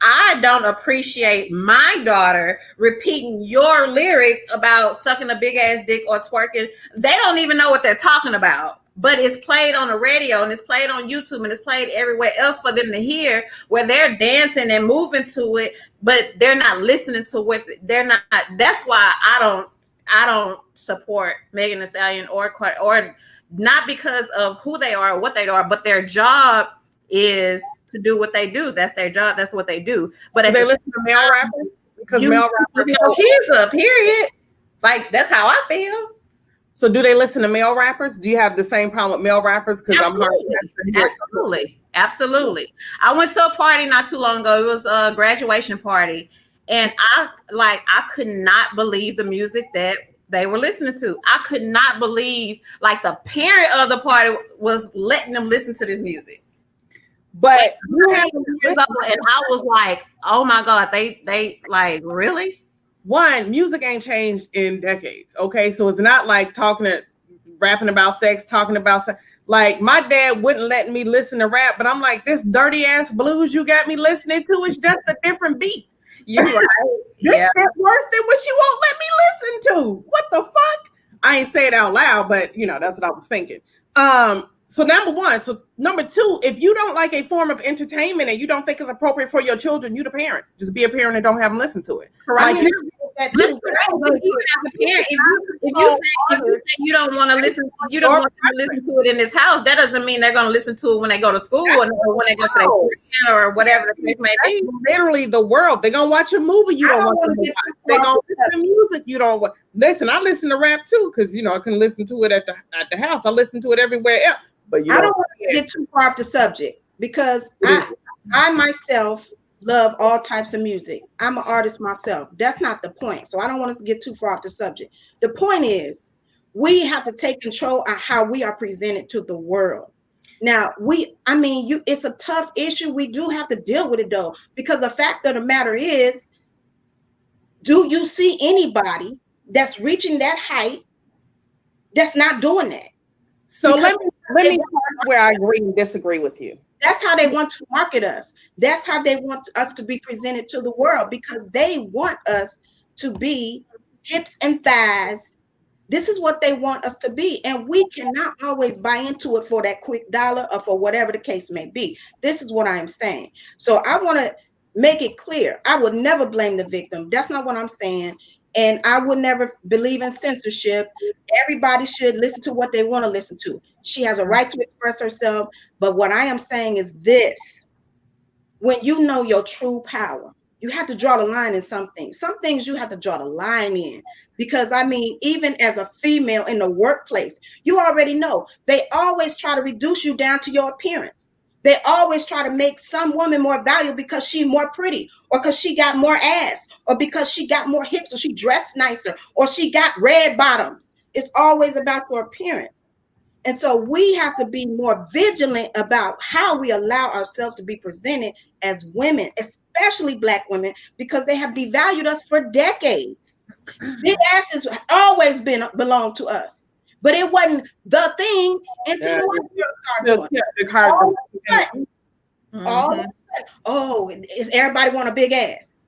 I don't appreciate my daughter repeating your lyrics about sucking a big ass dick or twerking. They don't even know what they're talking about. But it's played on the radio and it's played on YouTube and it's played everywhere else for them to hear, where they're dancing and moving to it, but they're not listening to what they're not. That's why I don't support Megan Thee Stallion or not because of who they are or what they are, but their job is to do what they do. That's their job. That's what they do. But Do at they the listen to male rappers? Because you male look rappers. your kids up, period. Like that's how I feel. So do they listen to male rappers? Do you have the same problem with male rappers? Because I'm hard. Absolutely. I went to a party not too long ago. It was a graduation party, and I could not believe the music that they were listening to. I could not believe like the parent of the party was letting them listen to this music. But Like, you have years old, and I was like, oh my God, they like really? one, music ain't changed in decades. Okay, so it's not like rapping about sex, talking about sex. Like my dad wouldn't let me listen to rap, but I'm like, this dirty ass blues you got me listening to is just a different beat. You right? This shit worse than what you won't let me listen to. What the fuck? I ain't say it out loud, but you know that's what I was thinking. So number one. So number two, if you don't like a form of entertainment and you don't think it's appropriate for your children, you the parent. Just be a parent and don't have them listen to it. Right. Like, listen, if you say you don't want to listen, you don't want to listen to it in this house, that doesn't mean they're going to listen to it when they go to school or when they go to their friend or whatever the case may be. Literally the world. They're going to watch a movie you don't want to watch. They're going to listen to music you don't want. Listen, I listen to rap too because, you know, I can listen to it at the house. I listen to it everywhere else. But I don't want to get too far off the subject because I myself love all types of music. I'm an artist myself. That's not the point. So I don't want us to get too far off the subject. The point is we have to take control of how we are presented to the world. Now, it's a tough issue. We do have to deal with it though, because the fact of the matter is, do you see anybody that's reaching that height that's not doing that? So let me where I agree and disagree with you. That's how they want to market us. That's how they want us to be presented to the world, because they want us to be hips and thighs. This is what they want us to be. And we cannot always buy into it for that quick dollar or for whatever the case may be. This is what I am saying. So I want to make it clear. I would never blame the victim. That's not what I'm saying. And I would never believe in censorship. Everybody should listen to what they want to listen to. She has a right to express herself. But what I am saying is this: when you know your true power, you have to draw the line in some things. Some things you have to draw the line in. Because even as a female in the workplace, you already know they always try to reduce you down to your appearance. They always try to make some woman more valuable because she's more pretty, or because she got more ass, or because she got more hips, or she dressed nicer, or she got red bottoms. It's always about your appearance. And so we have to be more vigilant about how we allow ourselves to be presented as women, especially Black women, because they have devalued us for decades. Big asses always belonged to us. But it wasn't the thing until the white girls started doing it. Oh, is everybody want a big ass?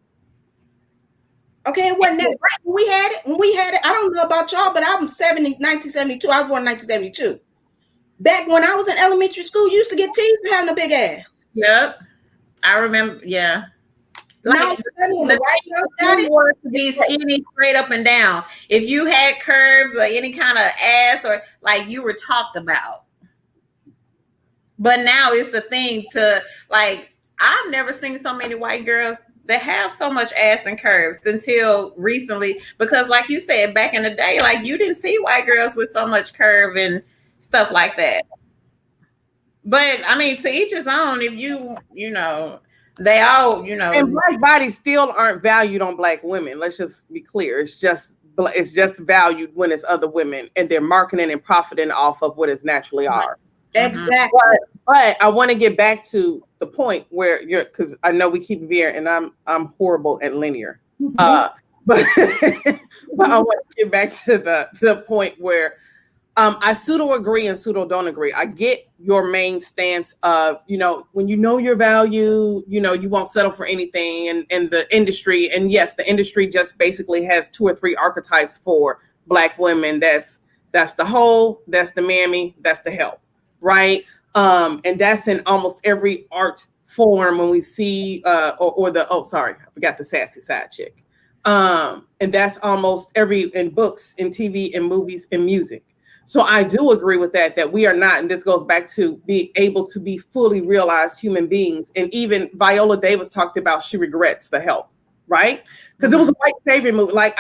Okay, it wasn't that great when we had it. When we had it, I don't know about y'all, but I'm 1972. I was born in 1972. Back when I was in elementary school, you used to get teased for having a big ass. Yep. I remember, yeah. Now, Like when the the white thing girls got you it, were to it's be great. skinny straight up and down. If you had curves or any kind of ass or like you were talked about. But now it's the thing to like I've never seen so many white girls that have so much ass and curves until recently because like you said back in the day like you didn't see white girls with so much curve and stuff like that. But I mean to each his own if you know they all, you And know, black bodies still aren't valued on black women. Let's just be clear. It's just valued when it's other women, and they're marketing and profiting off of what is naturally are. mhm. Exactly. But I want to get back to the point where you're because I know we keep veering, and I'm horrible at linear. But but I want to get back to the point where I pseudo agree and pseudo don't agree. I get your main stance of, when you know your value, you won't settle for anything in the industry. And yes, the industry just basically has two or three archetypes for black women. That's the hoe, that's the mammy, that's the help, right? And that's in almost every art form when we see or the sorry, I forgot the sassy side chick. And that's almost every in books, in TV, in movies, in music. So I do agree with that we are not, and this goes back to being able to be fully realized human beings. And even Viola Davis talked about she regrets the help, right? Because it was a white savior movie. Like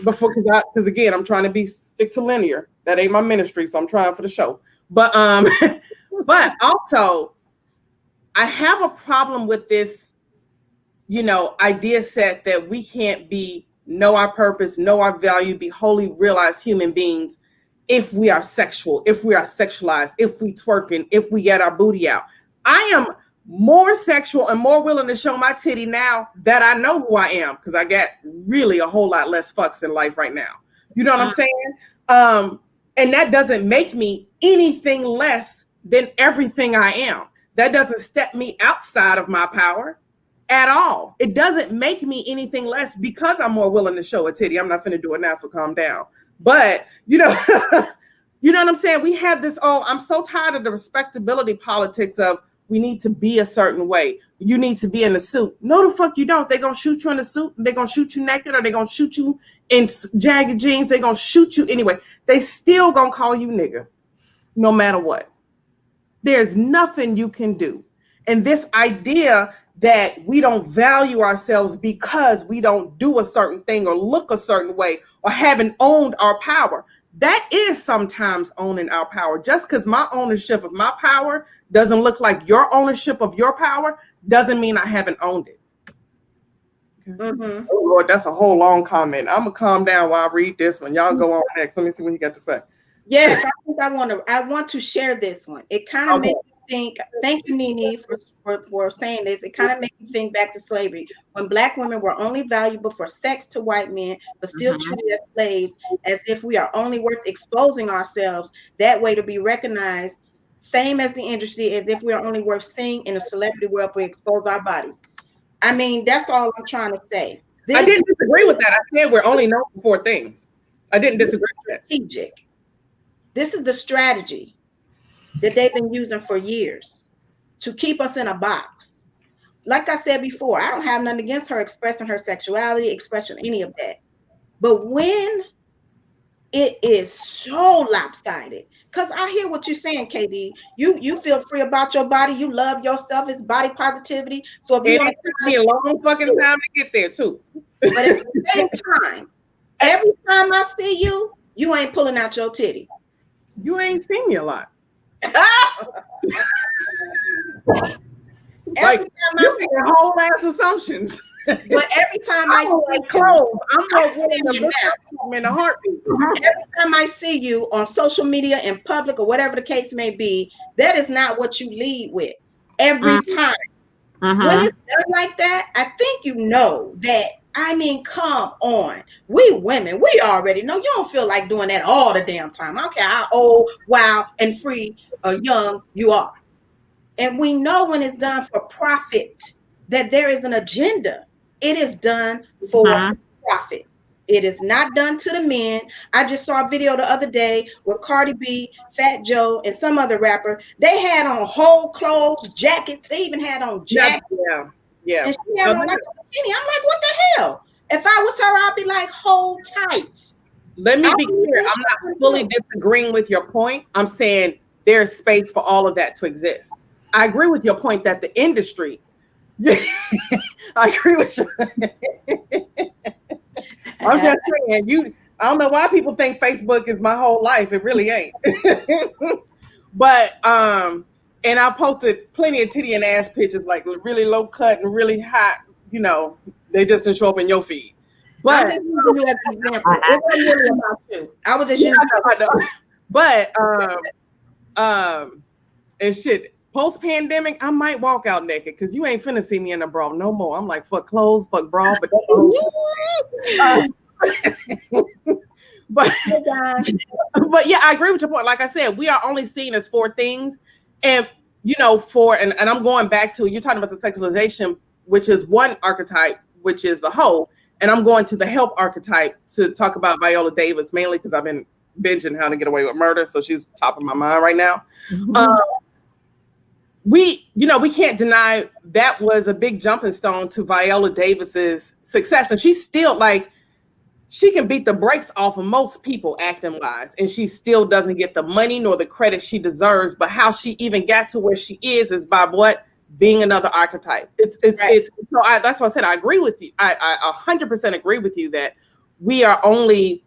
because again, I'm trying to stick to linear. That ain't my ministry, so I'm trying for the show. But but also I have a problem with this, idea set that we can't know our purpose, know our value, be wholly realized human beings if we are sexual, if we are sexualized, if we twerking, if we get our booty out. I am more sexual and more willing to show my titty now that I know who I am because I got really a whole lot less fucks in life right now. You know what I'm saying? And that doesn't make me anything less than everything I am. That doesn't step me outside of my power at all. It doesn't make me anything less because I'm more willing to show a titty. I'm not finna do it now, so calm down. But you know, you know what I'm saying? We have this. Oh, I'm so tired of the respectability politics of we need to be a certain way. You need to be in a suit. No, the fuck you don't. They're gonna shoot you in a suit. They're gonna shoot you naked, or they're gonna shoot you in jagged jeans. They're gonna shoot you anyway. They still gonna call you nigga, no matter what. There's nothing you can do. And this idea that we don't value ourselves because we don't do a certain thing or look a certain way or haven't owned our power, that is sometimes owning our power. Just because my ownership of my power doesn't look like your ownership of your power doesn't mean I haven't owned it. Mm-hmm. Oh Lord, that's a whole long comment. I'm gonna calm down while I read this one. Y'all go on next. Let me see what you got to say. Yes, I think I want to share this one. It kind of Okay. makes me think. Thank you, Nene, for saying this. It kind of makes me think back to slavery when black women were only valuable for sex to white men, but still Mhm. treated as slaves, as if we are only worth exposing ourselves that way to be recognized. Same as the industry, as if we are only worth seeing in the celebrity world if we expose our bodies. I mean, that's all I'm trying to say. I This didn't disagree with that. I said we're only known for four things. I didn't disagree with that. strategic. This is the strategy that they've been using for years to keep us in a box. Like I said before, I don't have nothing against her expressing her sexuality, expressing any of that. But when it is so lopsided, because I hear what you're saying, KD. You feel free about your body, you love yourself, it's body positivity. So if you And want it took me a long fucking time to get there too. but at the same time, every time I see you, you ain't pulling out your titty. You ain't seen me a lot. Like Every time I you see making whole ass assumptions. but every time I I'm see like you, clothes. I'm I more willing see to you look now. at them in a heartbeat. Every time I see you on social media, in public, or whatever the case may be, that is not what you lead with. Every time. When Mhm. it's done like that, I think you know that. I mean, come on. We women, we already know you don't feel like doing that all the damn time. I don't care how old, wild, and free or young you are. And we know when it's done for profit that there is an agenda. It is done for Mhm. profit. It is not done to the men. I just saw a video the other day with Cardi B, Fat Joe, and some other rapper. They had on whole clothes, jackets. They even had on Yeah, jackets. yeah, yeah. And she had No, on like a bikini. I'm like, what the hell? If I was her, I'd be like, hold tight. let I me be wouldn't clear. even I'm show not fully them. disagreeing with your point. I'm saying there's space for all of that to exist. I agree with your point that the industry. I agree with you. I'm just saying you. I don't know why people think Facebook is my whole life. It really ain't. But and I posted plenty of titty and ass pictures, like really low cut and really hot. You know, they just didn't show up in your feed. I'm But just using you as an example. It wasn't really about you. I was just yeah, using. I know. But and shit. Post pandemic, I might walk out naked because you ain't finna see me in a bra no more. I'm like, fuck clothes, fuck bra, but but but yeah, I agree with your point. Like I said, we are only seen as four things, and you know, and I'm going back to you're talking about the sexualization, which is one archetype, which is the hoe, and I'm going to the help archetype to talk about Viola Davis mainly because I've been binging How to Get Away with Murder, so she's top of my mind right now. We can't deny that was a big jumping stone to Viola Davis's success, and she's still like. She can beat the brakes off of most people acting wise, and she still doesn't get the money nor the credit she deserves. But how she even got to where she is by what being another archetype. It's. So that's why I said I agree with you. I 100% agree with you that we are only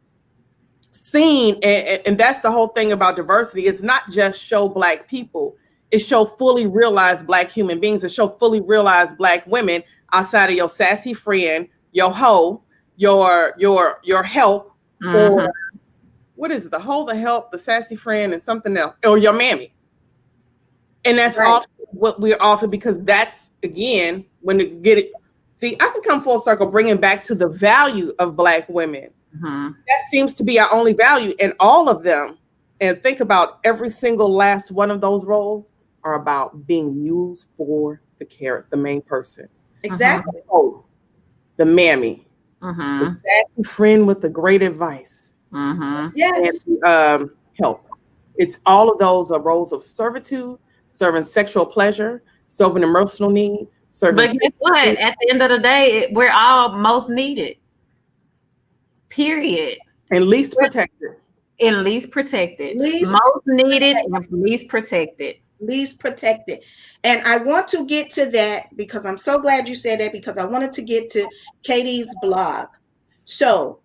seen, and that's the whole thing about diversity. It's not just show Black people. It show fully realized Black human beings. It show fully realized Black women outside of your sassy friend, your hoe, your help, or what is it? The hoe, the help, the sassy friend, and something else, or your mammy. And that's often what we're offered because that's again when to get it. See, I can come full circle, bringing back to the value of Black women. That seems to be our only value, and all of them. And think about every single last one of those roles are about being used for the character, the main person. Exactly. Oh, the mammy. The friend with the great advice. Yes. And help. It's all of those are roles of servitude, serving sexual pleasure, serving emotional need, serving. But guess what? At the end of the day, we're all most needed. Period. And least protected. And least protected. Least most needed and least protected. Least protected. And I want to get to that because I'm so glad you said that because I wanted to get to Katie's blog. So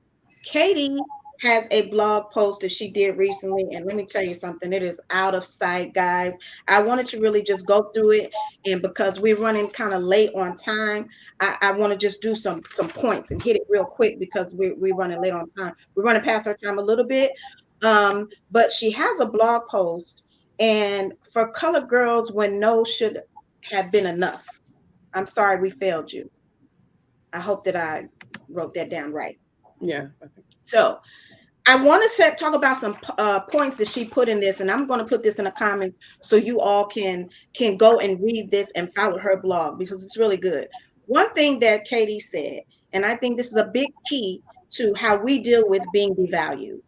Katie has a blog post that she did recently, and let me tell you something, it is out of sight, guys. I wanted to really just go through it, and because we're running kind of late on time, I want to just do some points and hit it real quick because we're running late on time. We're running past our time a little bit. But she has a blog post, and for colored girls, when no should have been enough. I'm sorry we failed you. I hope that I wrote that down right. Yeah. So I want to talk about some points that she put in this, and I'm going to put this in the comments so you all can go and read this and follow her blog because it's really good. One thing that Katie said, and I think this is a big key to how we deal with being devalued.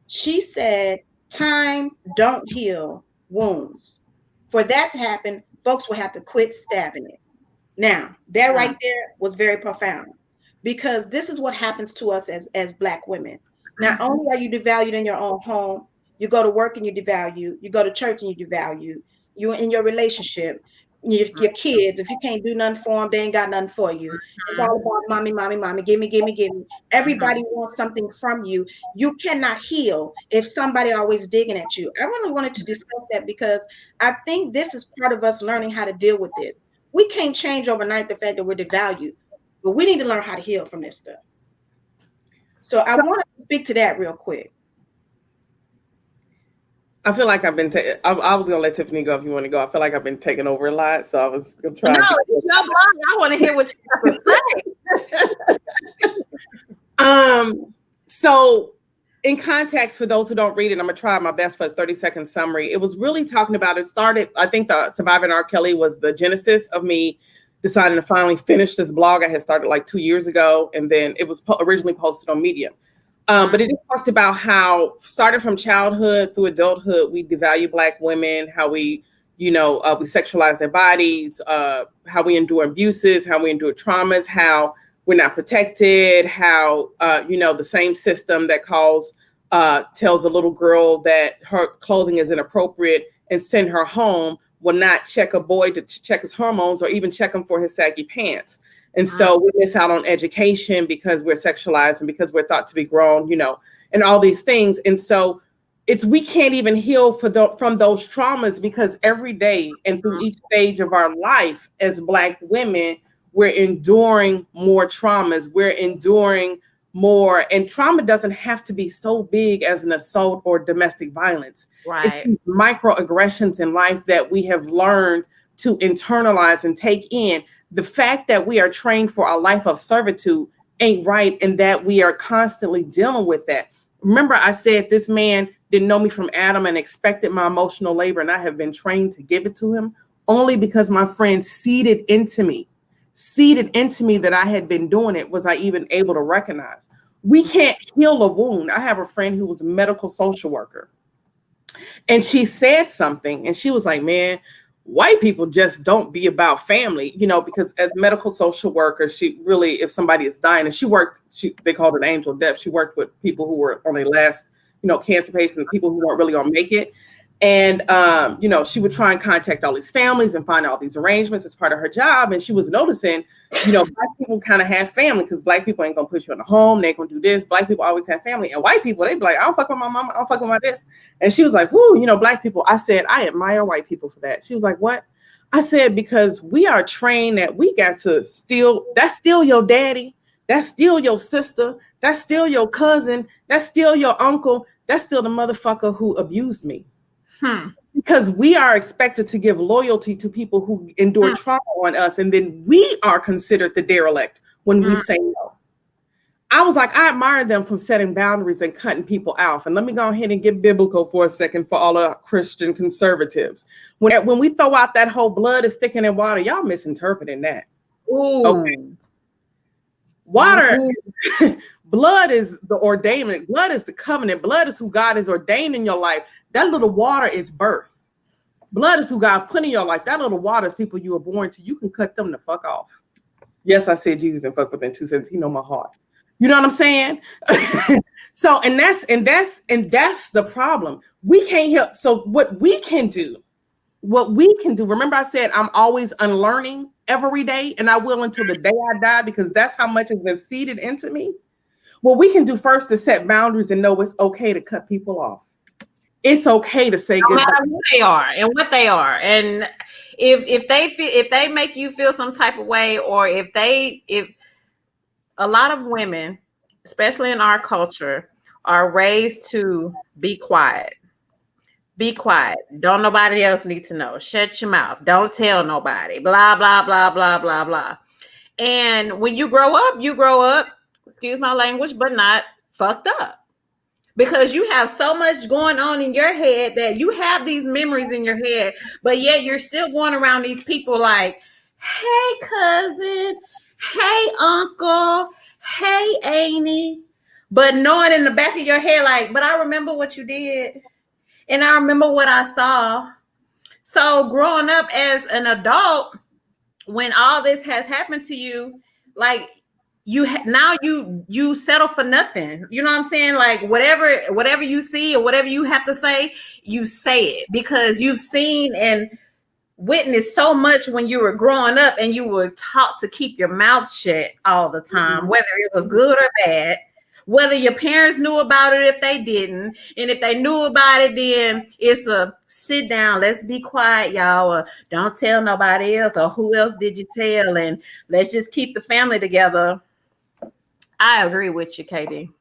She said, time don't heal wounds. For that to happen, folks will have to quit stabbing it. Now, that right there was very profound because this is what happens to us as Black women. Not only are you devalued in your own home, you go to work and you devalue, you go to church and you devalue, you in your relationship, your kids, if you can't do nothing for them, they ain't got nothing for you. It's all about mommy, mommy, mommy, give me, give me, give me. Everybody wants something from you. You cannot heal if somebody always digging at you. I really wanted to discuss that because I think this is part of us learning how to deal with this. We can't change overnight the fact that we're devalued, but we need to learn how to heal from this stuff. So I want to speak to that real quick. I feel like I've been. I was gonna let Tiffany go if you want to go. I feel like I've been taking over a lot, so I was gonna try. No, it's your blog. I want to hear what you have to say. So in context, for those who don't read it, I'm gonna try my best for a 30-second summary. It was really talking about. It started. I think the Surviving R. Kelly was the genesis of me decided to finally finish this blog. I had started like 2 years ago, and then it was originally posted on Medium. But it just talked about how, starting from childhood through adulthood, we devalue Black women, how we, we sexualize their bodies, how we endure abuses, how we endure traumas, how we're not protected, how, the same system that tells a little girl that her clothing is inappropriate and send her home will not check a boy to check his hormones or even check him for his saggy pants. And so we miss out on education because we're sexualized and because we're thought to be grown, and all these things. And so we can't even heal from those traumas, because every day and through each stage of our life as Black women, we're enduring more traumas. We're enduring more, and trauma doesn't have to be so big as an assault or domestic violence. Right. It's microaggressions in life that we have learned to internalize and take in. The fact that we are trained for a life of servitude ain't right, and that we are constantly dealing with that. Remember, I said this man didn't know me from Adam and expected my emotional labor, and I have been trained to give it to him only because my friend seeded into me that I had been doing it. Was I even able to recognize? We can't heal a wound. I have a friend who was a medical social worker, and she said something, and she was like, man, white people just don't be about family, because as medical social worker, she really, if somebody is dying, and they called it angel death. She worked with people who were on their last, cancer patients, people who weren't really gonna make it. And, she would try and contact all these families and find all these arrangements as part of her job. And she was noticing, Black people kind of have family, because Black people ain't gonna put you in a home. They ain't gonna do this. Black people always have family. And white people, they be like, I don't fuck with my mama. I don't fuck with my this. And she was like, whoo, Black people. I said, I admire white people for that. She was like, what? I said, because we are trained that we got to that's still your daddy. That's still your sister. That's still your cousin. That's still your uncle. That's still the motherfucker who abused me. Because we are expected to give loyalty to people who endure trauma on us, and then we are considered the derelict when we say no. I was like, I admire them from setting boundaries and cutting people off. And let me go ahead and get biblical for a second for all the Christian conservatives. When we throw out that whole blood is thicker than water, y'all misinterpreting that. Ooh. Okay. Water, blood is the ordainment. Blood is the covenant. Blood is who God is ordained in your life. That little water is birth. Blood is who God put in your life. That little water is people you were born to. You can cut them the fuck off. Yes, I said Jesus and fuck within 2 seconds. He know my heart. You know what I'm saying? So, and that's the problem. We can't help. So what we can do, remember I said, I'm always unlearning every day, and I will until the day I die, because that's how much has been seeded into me. What we can do first is set boundaries and know it's okay to cut people off. It's okay to say goodbye. No matter who they are and what they are, and if they make you feel some type of way, or if a lot of women, especially in our culture, are raised to be quiet. Be quiet. Don't nobody else need to know. Shut your mouth. Don't tell nobody. Blah, blah, blah, blah, blah, blah. And when you grow up, excuse my language, but not fucked up. Because you have so much going on in your head that you have these memories in your head, but yet you're still going around these people like, hey, cousin, hey, uncle, hey, Amy. But knowing in the back of your head, like, but I remember what you did. And I remember what I saw. So growing up as an adult, when all this has happened to you, like you settle for nothing. You know what I'm saying? Like whatever you see or whatever you have to say, you say it, because you've seen and witnessed so much when you were growing up, and you were taught to keep your mouth shut all the time, whether it was good or bad. Whether your parents knew about it, if they didn't, and if they knew about it, then it's a sit down, let's be quiet, y'all, or don't tell nobody else, or who else did you tell, and let's just keep the family together. I agree with you, Katie.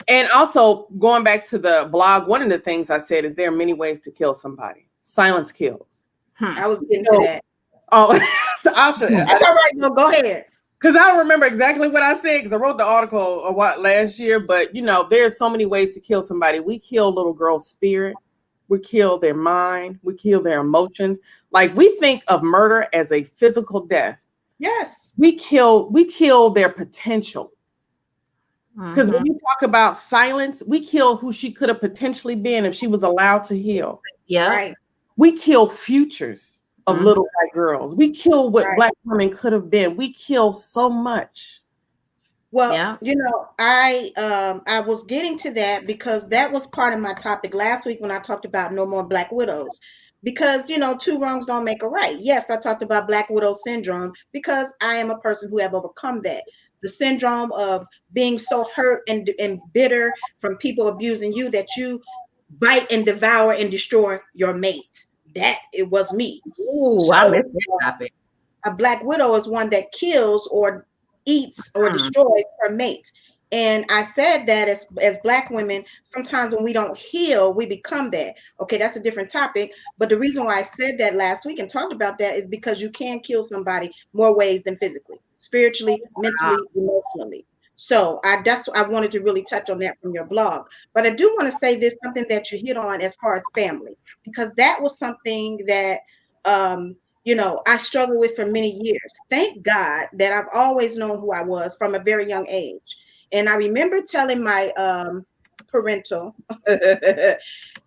And also, going back to the blog, one of the things I said is there are many ways to kill somebody. Silence kills. I was getting to that. Oh, so I'll show you. That's all right. No, go ahead. Because I don't remember exactly what I said, because I wrote the article last year. But, there's so many ways to kill somebody. We kill little girls' spirit. We kill their mind. We kill their emotions. Like, we think of murder as a physical death. Yes. We kill their potential. Because when you talk about silence, we kill who she could have potentially been if she was allowed to heal. Yeah. Right. We kill futures of little black girls. We kill what Right. black women could have been. We kill so much. Well, Yeah. I was getting to that because that was part of my topic last week when I talked about no more black widows. Because two wrongs don't make a right. Yes, I talked about black widow syndrome because I am a person who have overcome that. The syndrome of being so hurt and bitter from people abusing you that you bite and devour and destroy your mate. That it was me. Ooh, I So missed that topic. a black widow is one that kills or eats or destroys her mate. And I said that as black women, sometimes when we don't heal, we become that. Okay, that's a different topic. But the reason why I said that last week and talked about that is because you can kill somebody more ways than physically, spiritually, Wow. mentally, emotionally. So I wanted to really touch on that from your blog. But I do want to say this, something that you hit on as far as family, because that was something that I struggled with for many years. Thank God that I've always known who I was from a very young age. And I remember telling my parental,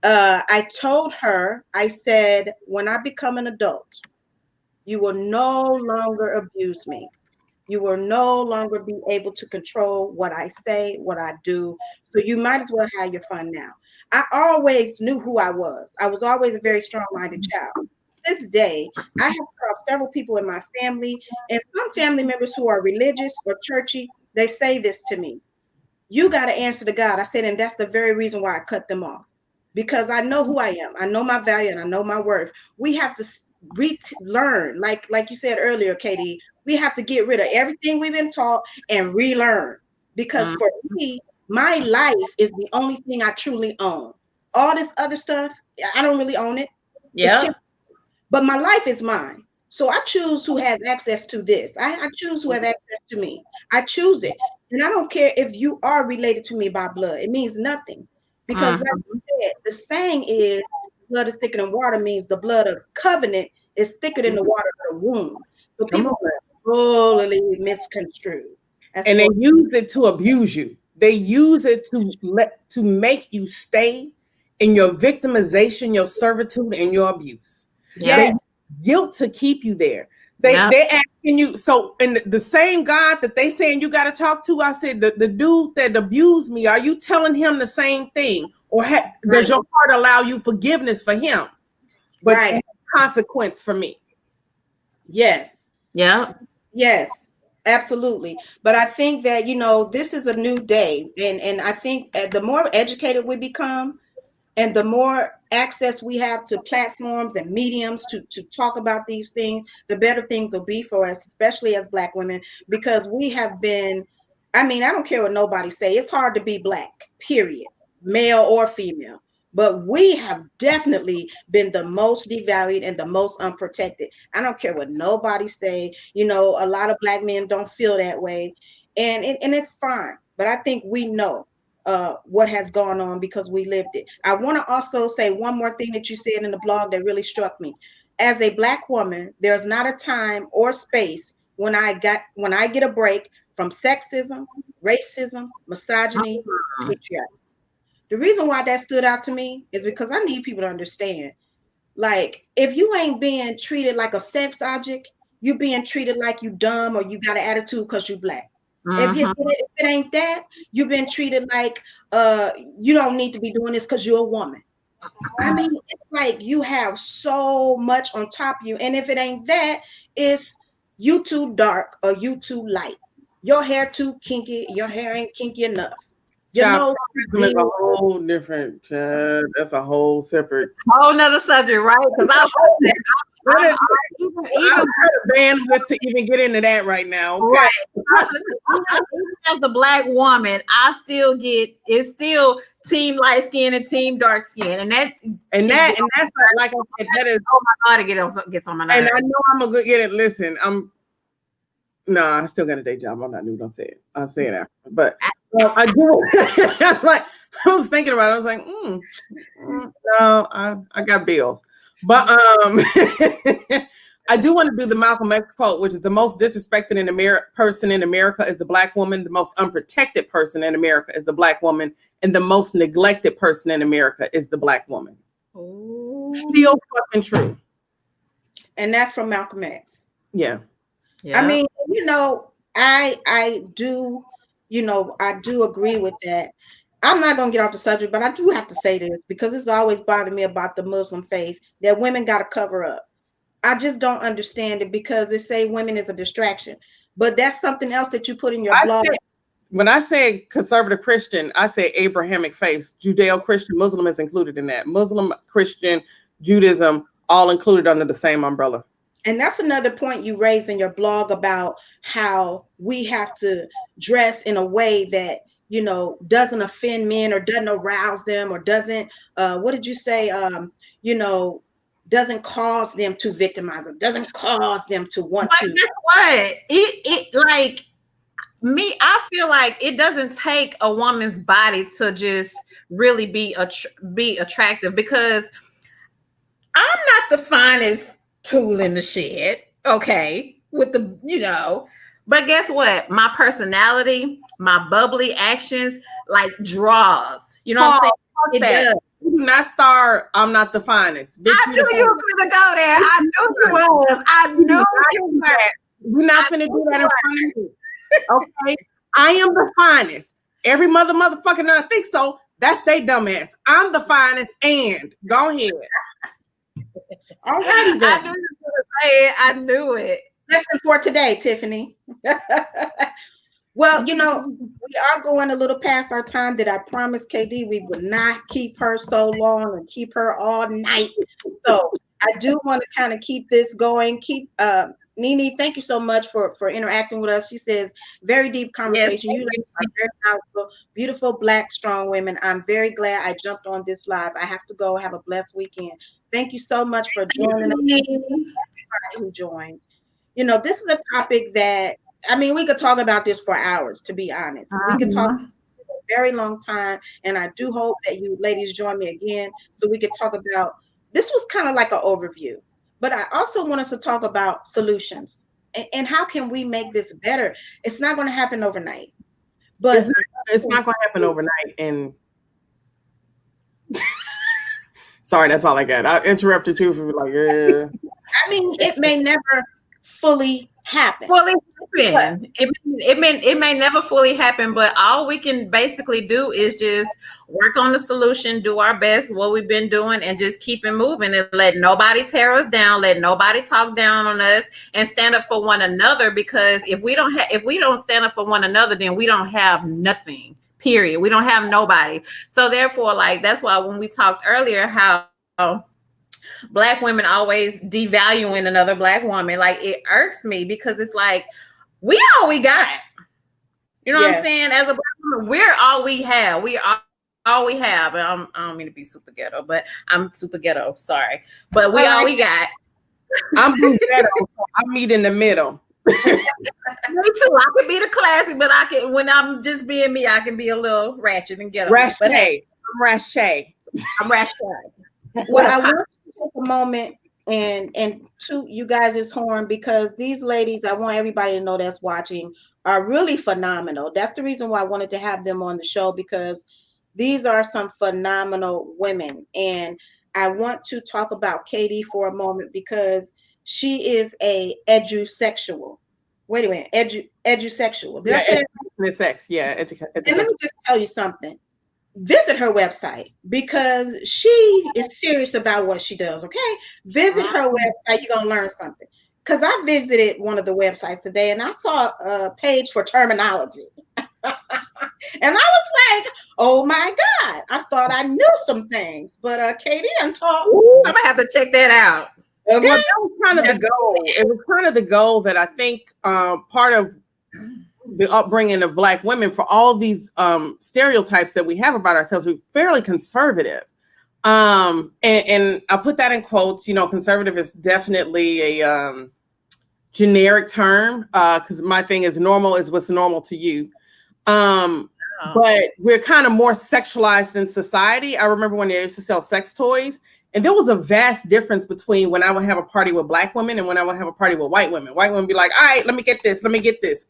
I told her, I said, when I become an adult, you will no longer abuse me. You will no longer be able to control what I say, what I do. So you might as well have your fun now. I always knew who I was. I was always a very strong minded child. This day, I have several people in my family and some family members who are religious or churchy. They say this to me: you got to answer to God. I said, and that's the very reason why I cut them off, because I know who I am. I know my value and I know my worth. We have to relearn, like you said earlier, Katie. We have to get rid of everything we've been taught and relearn. Because for me, my life is the only thing I truly own. All this other stuff, I don't really own it. It's Yeah. but my life is mine. So I choose who has access to this. I choose who have access to me. I choose it. And I don't care if you are related to me by blood. It means nothing. Because like you said, the saying is blood is thicker than water means the blood of covenant is thicker than the water of the womb. So Come on. people totally misconstrue. That's And they what use it to abuse you. They use it to make you stay in your victimization, your servitude, and your abuse. Yeah. They yes, guilt to keep you there. Yeah. They're asking you. So, and the same God that they saying you got to talk to, I said the dude that abused me. Are you telling him the same thing, or does Right. your heart allow you forgiveness for him, but right. consequence for me? Yes. Yeah. Yes, absolutely. But I think that, this is a new day. And I think the more educated we become and the more access we have to platforms and mediums to talk about these things, the better things will be for us, especially as Black women, because we have been, I mean, I don't care what nobody say. It's hard to be Black, period, male or female. But we have definitely been the most devalued and the most unprotected. I don't care what nobody say. A lot of Black men don't feel that way, and it's fine. But I think we know what has gone on because we lived it. I want to also say one more thing that you said in the blog that really struck me. As a Black woman, there's not a time or space when I get a break from sexism, racism, misogyny, patriarchy. The reason why that stood out to me is because I need people to understand. Like, if you ain't being treated like a sex object, you being treated like you dumb or you got an attitude because you Black. If it ain't that, you've been treated like you don't need to be doing this because you're a woman. I mean, it's like you have so much on top of you. And if it ain't that, it's you too dark or you too light. Your hair too kinky, your hair ain't kinky enough. Your Child, nose too is big. a whole different. That's a whole separate. Whole nother subject, right? Because I love that. I Even don't have the bandwidth to even get into that right now. Okay. right. Even as a Black woman, I still get it's still team light skin and team dark skin, and that And shit that gets and that's like I said, that is. oh my god, gets on my And nerves. I know I'm a good get it. Listen, no, I still got a day job. I'm not new. Don't say it. I'll say it after. But I do. Like I was thinking about it. I was like, no, I got bills. But I do want to do the Malcolm X quote, which is the most disrespected person in America is the Black woman. The most unprotected person in America is the Black woman. And the most neglected person in America is the Black woman. Ooh. Still fucking true. And that's from Malcolm X. Yeah. I mean, I do, I do agree with that. I'm not going to get off the subject, but I do have to say this because it's always bothered me about the Muslim faith that women got to cover up. I just don't understand it because they say women is a distraction, but that's something else that you put in your blog. When I say conservative Christian, I say Abrahamic faith. Judeo-Christian, Muslim is included in that. Muslim, Christian, Judaism, all included under the same umbrella. And that's another point you raised in your blog about how we have to dress in a way that, doesn't offend men or doesn't arouse them or doesn't, what did you say? Doesn't cause them to victimize them, doesn't cause them to want to. Guess what? It like me, I feel like it doesn't take a woman's body to just really be attractive because I'm not the finest tool in the shed, okay? With the, but guess what? My personality, my bubbly actions, like draws. You know what I'm saying? It does. You do not star, I'm not the finest. Bitch, I knew you was going to go there. I knew you was. I knew you were. We're not finna do that in front of me. Okay? I am the finest. Every motherfucker not think so. That's they dumbass. I'm the finest and go ahead. All righty then. I knew you were going to say it. I knew it. Lesson for today, Tiffany. Well, we are going a little past our time that I promised KD we would not keep her so long and keep her all night. So I do want to kind of keep this going. Nene, thank you so much for interacting with us. She says, very deep conversation. Yes, you are very powerful, beautiful, Black, strong women. I'm very glad I jumped on this live. I have to go. Have a blessed weekend. Thank you so much for joining us. Everybody who joined. This is a topic that, we could talk about this for hours, to be honest. We could talk for a very long time. And I do hope that you ladies join me again so we could talk about, this was kind of like an overview. But I also want us to talk about solutions and how can we make this better? It's not going to happen overnight. But it's not going to happen overnight. And sorry, that's all I got. I interrupted you for like, yeah. It may never fully happen. Well, it may never fully happen, but all we can basically do is just work on the solution, do our best, what we've been doing, and just keep it moving and let nobody tear us down, let nobody talk down on us, and stand up for one another. Because if we don't stand up for one another, then we don't have nothing. Period. We don't have nobody. So therefore, that's why when we talked earlier, how Black women always devaluing another Black woman, it irks me because it's like we all we got. You know what I'm saying? As a Black woman, we're all we have. We are all we have. And I don't mean to be super ghetto, but I'm super ghetto. Sorry, but we all we got. I'm ghetto. I meet in the middle. Me too. I can be the classy, but I can, when I'm just being me, I can be a little ratchet and ghetto. Rache. But hey, I'm Rache. I'm Rache. Well, I want to take a moment and toot you guys' horn because these ladies, I want everybody to know that's watching, are really phenomenal. That's the reason why I wanted to have them on the show, because these are some phenomenal women. And I want to talk about Katie for a moment because she is a edusexual. Wait a minute, edusexual. Did I say that? Sex, yeah. And let me just tell you something. Visit her website because she is serious about what she does. Okay, visit her website. You're gonna learn something. Because I visited one of the websites today and I saw a page for terminology, and I was like, "Oh my God!" I thought I knew some things, but Katie done talk. I'm gonna have to check that out. Okay, well, that was kind of the goal. It was kind of the goal that I think part of the upbringing of Black women, for all these stereotypes that we have about ourselves, we're fairly conservative. And I put that in quotes. Conservative is definitely a generic term because my thing is normal is what's normal to you. But we're kind of more sexualized in society. I remember when they used to sell sex toys And there was a vast difference between when I would have a party with Black women and when I would have a party with white women. White women be like, all right, let me get this, let me get this.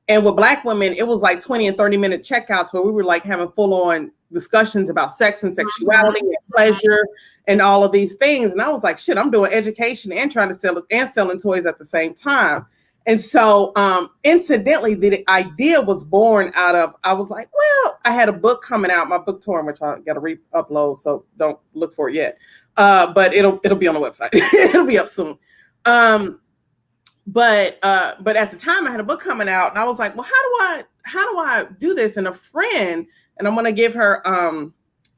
And with Black women, it was like 20 and 30-minute checkouts where we were like having full on discussions about sex and sexuality and pleasure and all of these things. And I was like, shit, I'm doing education and trying to sell it and selling toys at the same time. And so incidentally, the idea was born out of, I was like, well, I had a book coming out, my book tour, which I got to re-upload, so don't look for it yet. But it'll be on the website. It'll be up soon. But at the time I had a book coming out and I was like, well, how do I do this? And a friend, and I'm going to give her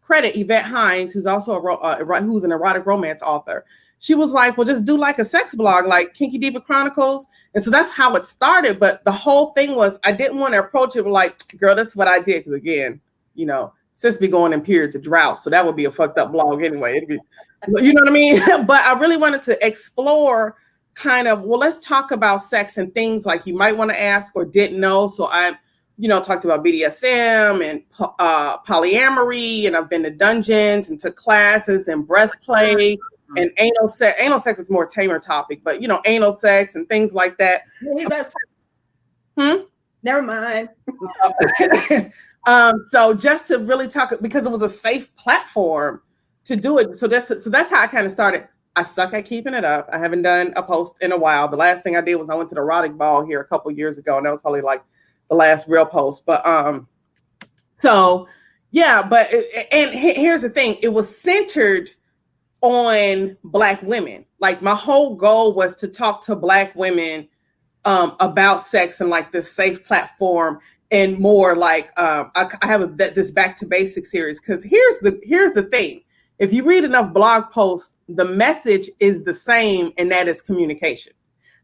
credit, Yvette Hines, who's also who's an erotic romance author. She was like, well, just do like a sex blog, like Kinky Diva Chronicles. And so that's how it started. But the whole thing was, I didn't want to approach it like, girl, that's what I did. Because again, you know, sis be going in periods of drought. So that would be a fucked up blog anyway. It'd be, you know what I mean? But I really wanted to explore kind of, well, let's talk about sex and things like you might want to ask or didn't know. So I, you know, talked about BDSM and polyamory, and I've been to dungeons and took classes and breath play and anal sex. Anal sex is more tamer topic, but you know, anal sex and things like that. Never mind. So just to really talk, because it was a safe platform to do it. So that's how I kind of started. I suck at keeping it up. I haven't done a post in a while. The last thing I did was I went to the erotic ball here a couple years ago, and that was probably like the last real post. But so yeah, but here's the thing: it was centered on Black women. Like my whole goal was to talk to Black women about sex and like this safe platform, and more like I have this back to basics series, because here's the thing. If you read enough blog posts, the message is the same, and that is communication.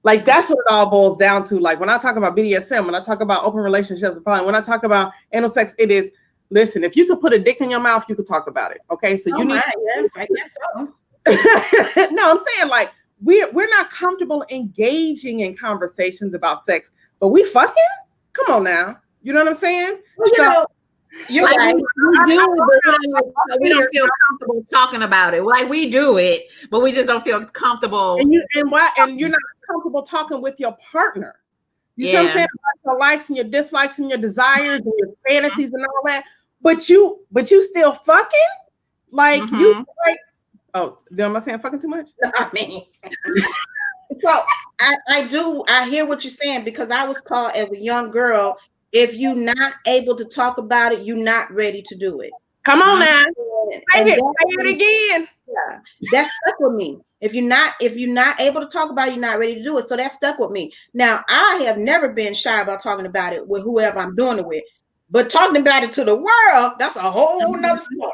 Like that's what it all boils down to. Like when I talk about BDSM, when I talk about open relationships, when I talk about anal sex, it is, listen, if you could put a dick in your mouth, you could talk about it. Okay, so you need. Yes, I guess so. No, I'm saying like we're not comfortable engaging in conversations about sex, but we fucking, come on now. You know what I'm saying? Well, you know, you're like right. We don't feel comfortable talking about it. Like we do it, but we just don't feel comfortable. And you're not comfortable talking with your partner. You see what I'm saying? About your likes and your dislikes and your desires and your fantasies and all that. But you still fucking? Like you like, oh, am I saying fucking too much? I mean, so I hear what you're saying, because I was taught as a young girl, if you're not able to talk about it, you're not ready to do it. Come on now. And say it again. Yeah, that stuck with me. If you're not able to talk about it, you're not ready to do it. So that stuck with me. Now, I have never been shy about talking about it with whoever I'm doing it with. But talking about it to the world, that's a whole nother story.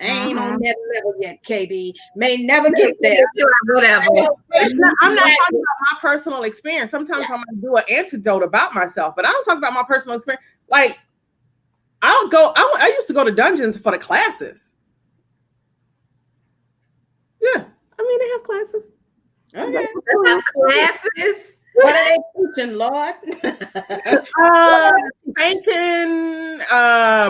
I ain't on that level yet, KB. May never get there. Whatever. I'm not talking about my personal experience. Sometimes I'm gonna do an anecdote about myself, but I don't talk about my personal experience. Like I used to go to dungeons for the classes. Yeah, I mean they have classes. Okay. They have classes. What are they teaching, Lord? Spanking,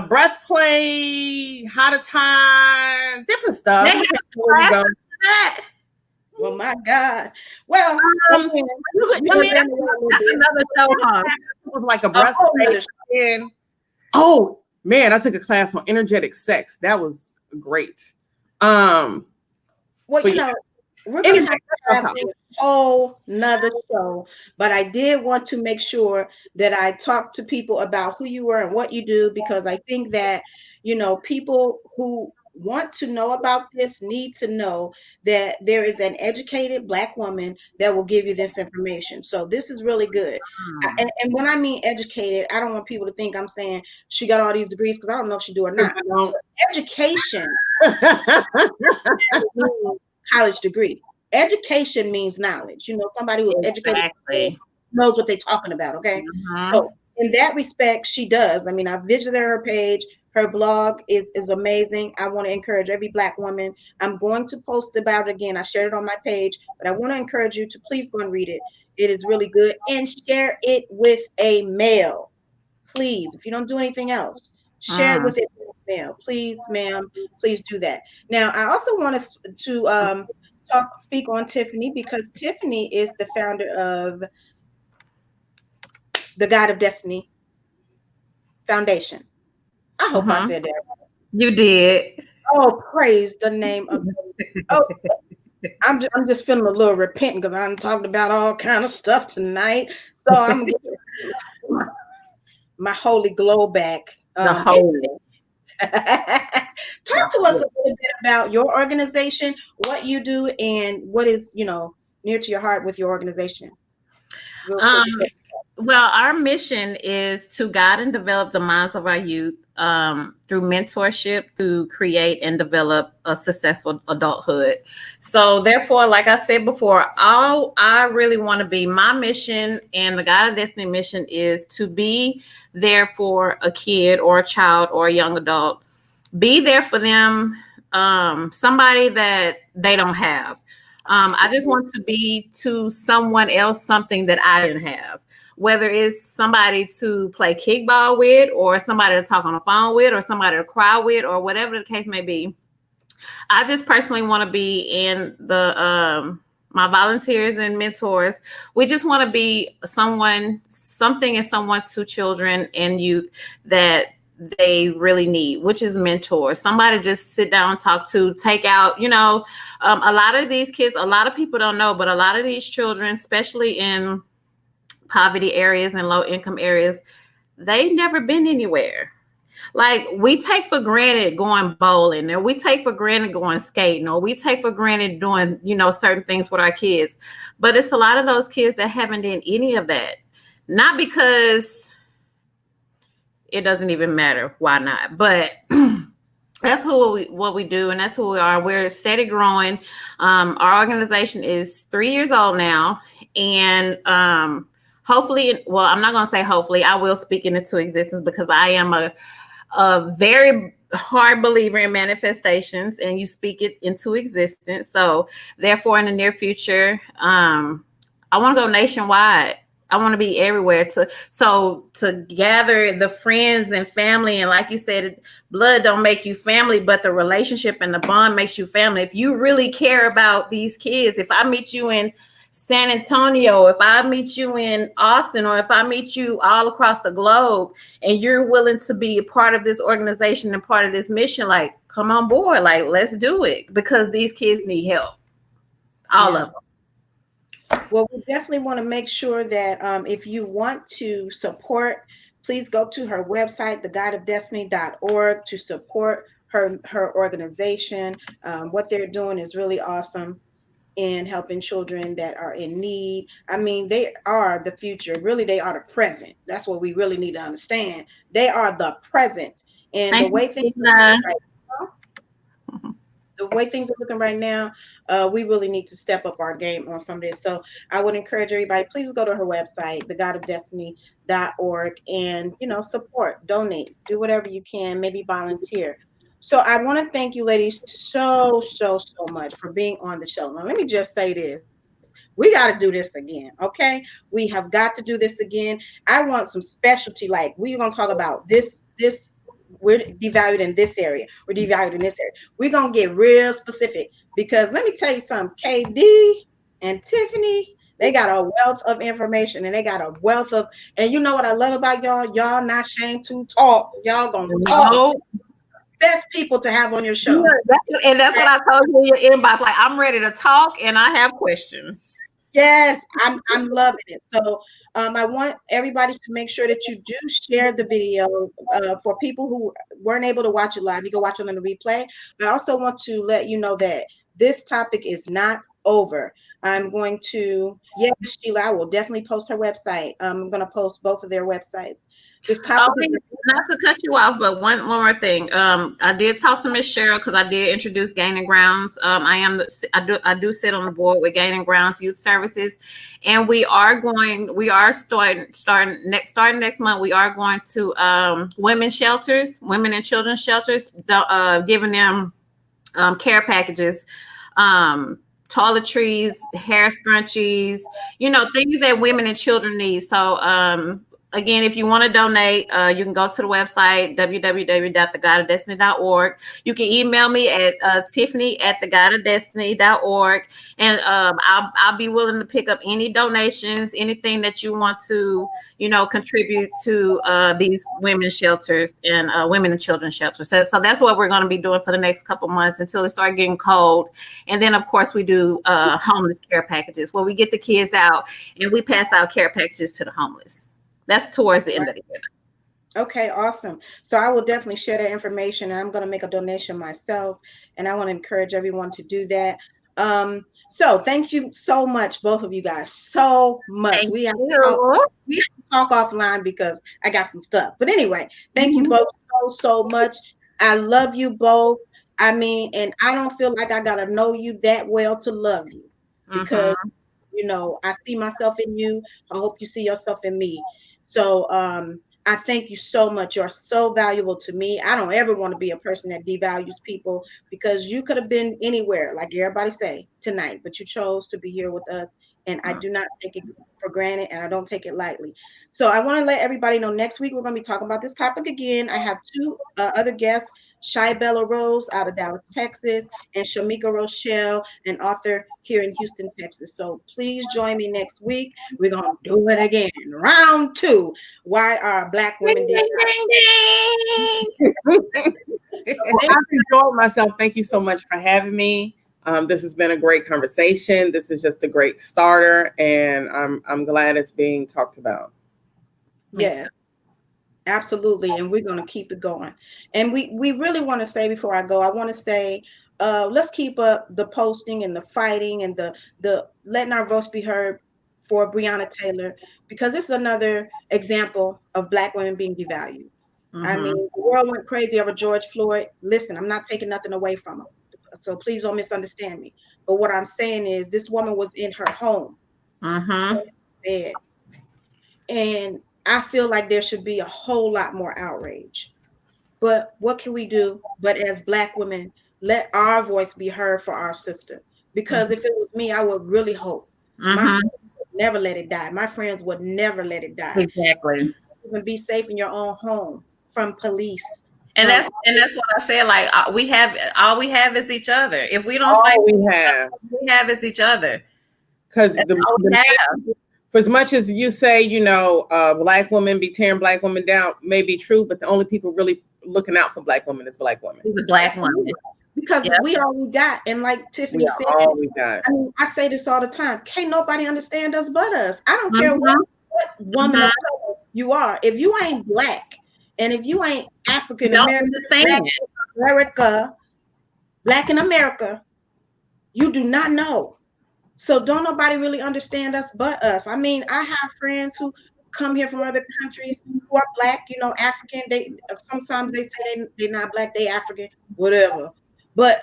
breath play, how to tie, different stuff. They have classes for that. Well, my God. Well, that's another show, huh? It was like a breath play. Oh man, I took a class on energetic sex. That was great. Well, you know, we're going to have a whole nother show, but I did want to make sure that I talk to people about who you are and what you do, because I think that, you know, people who want to know about this need to know that there is an educated Black woman that will give you this information. So this is really good. And when I mean educated, I don't want people to think I'm saying she got all these degrees, because I don't know if she do or not. Education. College degree. Education means knowledge. You know, somebody who's educated knows what they're talking about. Okay. So in that respect, she does. I mean, I visited her page. Her blog is amazing. I want to encourage every Black woman. I'm going to post about it again. I shared it on my page, but I want to encourage you to please go and read it. It is really good. And share it with a male. Please, if you don't do anything else, Share it with it, ma'am. Please, ma'am, please do that. Now, I also want to speak on Tiffany because Tiffany is the founder of the God of Destiny Foundation. I hope I Mm-hmm. said that. You did. Oh, praise the name of. Oh, I'm just feeling a little repentant because I'm talking about all kind of stuff tonight. So I'm gonna get my holy glow back. The whole. Talk to us a little bit about your organization, what you do, and what is near to your heart with your organization. Real quick. Um, well, our mission is to guide and develop the minds of our youth through mentorship to create and develop a successful adulthood. So, therefore, like I said before, all I really want to be my mission and the God of Destiny mission is to be there for a kid or a child or a young adult. Be there for them, somebody that they don't have. I just want to be to someone else something that I didn't have, whether it's somebody to play kickball with, or somebody to talk on the phone with, or somebody to cry with, or whatever the case may be. I just personally want to be in the my volunteers and mentors. We just want to be something and someone to children and youth that they really need, which is mentors, somebody to just sit down, talk to, take out, a lot of these kids, a lot of people don't know, but a lot of these children, especially in poverty areas and low income areas, they've never been anywhere. Like, we take for granted going bowling, or we take for granted going skating, or we take for granted doing, certain things with our kids. But it's a lot of those kids that haven't done any of that. Not because it doesn't even matter why not, but that's what we do, and that's who we are. We're steady growing. Our organization is 3 years old now, and hopefully, well, I'm not going to say hopefully, I will speak it into existence, because I am a very hard believer in manifestations, and you speak it into existence. So therefore, in the near future, I want to go nationwide. I want to be everywhere to gather the friends and family. And like you said, blood don't make you family, but the relationship and the bond makes you family. If you really care about these kids, if I meet you in San Antonio, if I meet you in Austin, or if I meet you all across the globe, and you're willing to be a part of this organization and part of this mission, like, come on board, like, let's do it, because these kids need help. All of them. Well, we definitely want to make sure that if you want to support, please go to her website, thegodofdestiny.org, to support her organization. What they're doing is really awesome in helping children that are in need. I mean, they are the future. Really, they are the present. That's what we really need to understand. They are the present. And the Thank way you, things Tina. are right now, the way things are looking right now, we really need to step up our game on some of this. So I would encourage everybody, please go to her website, thegodofdestiny.org, and support, donate, do whatever you can, maybe volunteer. So I want to thank you ladies so much for being on the show. Now let me just say this. We got to do this again, okay? We have got to do this again. I want some specialty, like we're going to talk about this we're devalued in this area. We're devalued in this area. We're going to get real specific because let me tell you something, KD and Tiffany, they got a wealth of information and they got a wealth of, and you know what I love about y'all? Y'all not ashamed to talk. Y'all going to talk. No. Best people to have on your Yeah, show. and that's what I told you in your inbox. Like, I'm ready to talk, and I have questions. Yes, I'm loving it. So I want everybody to make sure that you do share the video for people who weren't able to watch it live. You can watch it on the replay. I also want to let you know that this topic is not over. I'm going to, yes, Sheila, I will definitely post her website. I'm going to post both of their websites. This topic is Not to cut you off, but one more thing. I did talk to Miss Cheryl, because I did introduce Gaining Grounds. I do sit on the board with Gaining Grounds Youth Services, and we are starting next month. We are going to women's shelters, women and children's shelters, giving them care packages, toiletries, hair scrunchies, things that women and children need. So again, if you want to donate, you can go to the website, www.thegoddessdestiny.org. You can email me at tiffany@thegoddessdestiny.org. And I'll be willing to pick up any donations, anything that you want to, contribute to these women's shelters and women and children shelters. So that's what we're going to be doing for the next couple months until it starts getting cold. And then, of course, we do homeless care packages where we get the kids out and we pass out care packages to the homeless. That's towards the end of the year. Okay, awesome. So I will definitely share that information, and I'm going to make a donation myself, and I want to encourage everyone to do that. So thank you so much, both of you guys, so much. Thank We have you. to talk offline because I got some stuff. But anyway, thank you both so much. I love you both. I mean, and I don't feel like I got to know you that well to love you because, I see myself in you. I hope you see yourself in me. So I thank you so much. You're so valuable to me. I don't ever want to be a person that devalues people because you could have been anywhere, like everybody say, tonight, but you chose to be here with us. And I do not take it for granted, and I don't take it lightly. So I want to let everybody know next week we're going to be talking about this topic again. I have two other guests, Shy Bella Rose out of Dallas, Texas, and Shamika Rochelle, an author here in Houston, Texas. So please join me next week. We're going to do it again. Round 2. Why are Black women Ding, ding, ding. I've enjoyed myself. Thank you so much for having me. This has been a great conversation. This is just a great starter, and I'm glad it's being talked about. Yeah, absolutely. And we're going to keep it going. And we really want to say before I go, I want to say, let's keep up the posting and the fighting and the letting our voice be heard for Breonna Taylor, because this is another example of Black women being devalued. I mean, the world went crazy over George Floyd. Listen, I'm not taking nothing away from him, so please don't misunderstand me. But what I'm saying is, this woman was in her home, bed, and I feel like there should be a whole lot more outrage. But what can we do? But as Black women, let our voice be heard for our sister. Because if it was me, I would really hope my friends would never let it die. My friends would never let it die. Exactly. Even be safe in your own home from police. And that's what I said. Like we have all we have is each other. If we don't All fight, we have is each other. Because for as much as you say, Black women be tearing Black women down, may be true, but the only people really looking out for Black women is Black women. It's a Black woman. Because we all we got. And like Tiffany said, all we got. I mean, I say this all the time. Can't nobody understand us but us. I don't care what woman of color you are. If you ain't Black and if you ain't African American, Black in America, you do not know. So don't nobody really understand us but us. I mean, I have friends who come here from other countries who are Black, African. They sometimes they say they're not Black, they African, whatever. But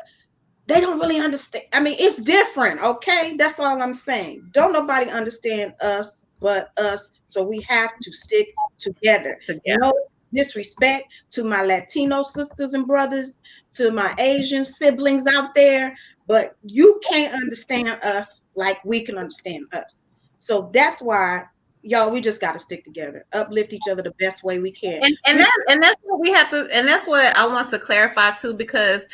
they don't really understand. I mean, it's different, okay? That's all I'm saying. Don't nobody understand us but us. So we have to stick together. No disrespect to my Latino sisters and brothers, to my Asian siblings out there, but you can't understand us like we can understand us. So that's why, y'all, we just got to stick together, uplift each other the best way we can. And that's what we have to, and that's what I want to clarify too, because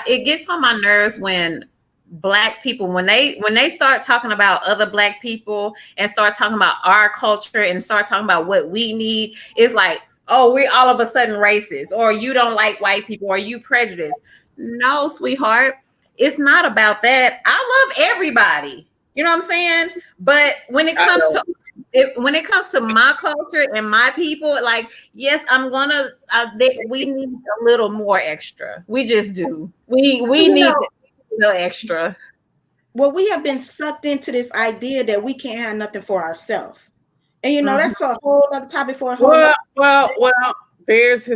it gets on my nerves when Black people, when they start talking about other Black people and start talking about our culture and start talking about what we need, it's like, oh, we're all of a sudden racist, or you don't like white people, or you prejudiced. No, sweetheart, it's not about that. I love everybody. You know what I'm saying? But when it comes to my culture and my people, like, yes, I'm gonna. We need a little more extra. We just do. We need a little extra. Well, we have been sucked into this idea that we can't have nothing for ourselves, and that's for a whole other topic for a whole. Well, there's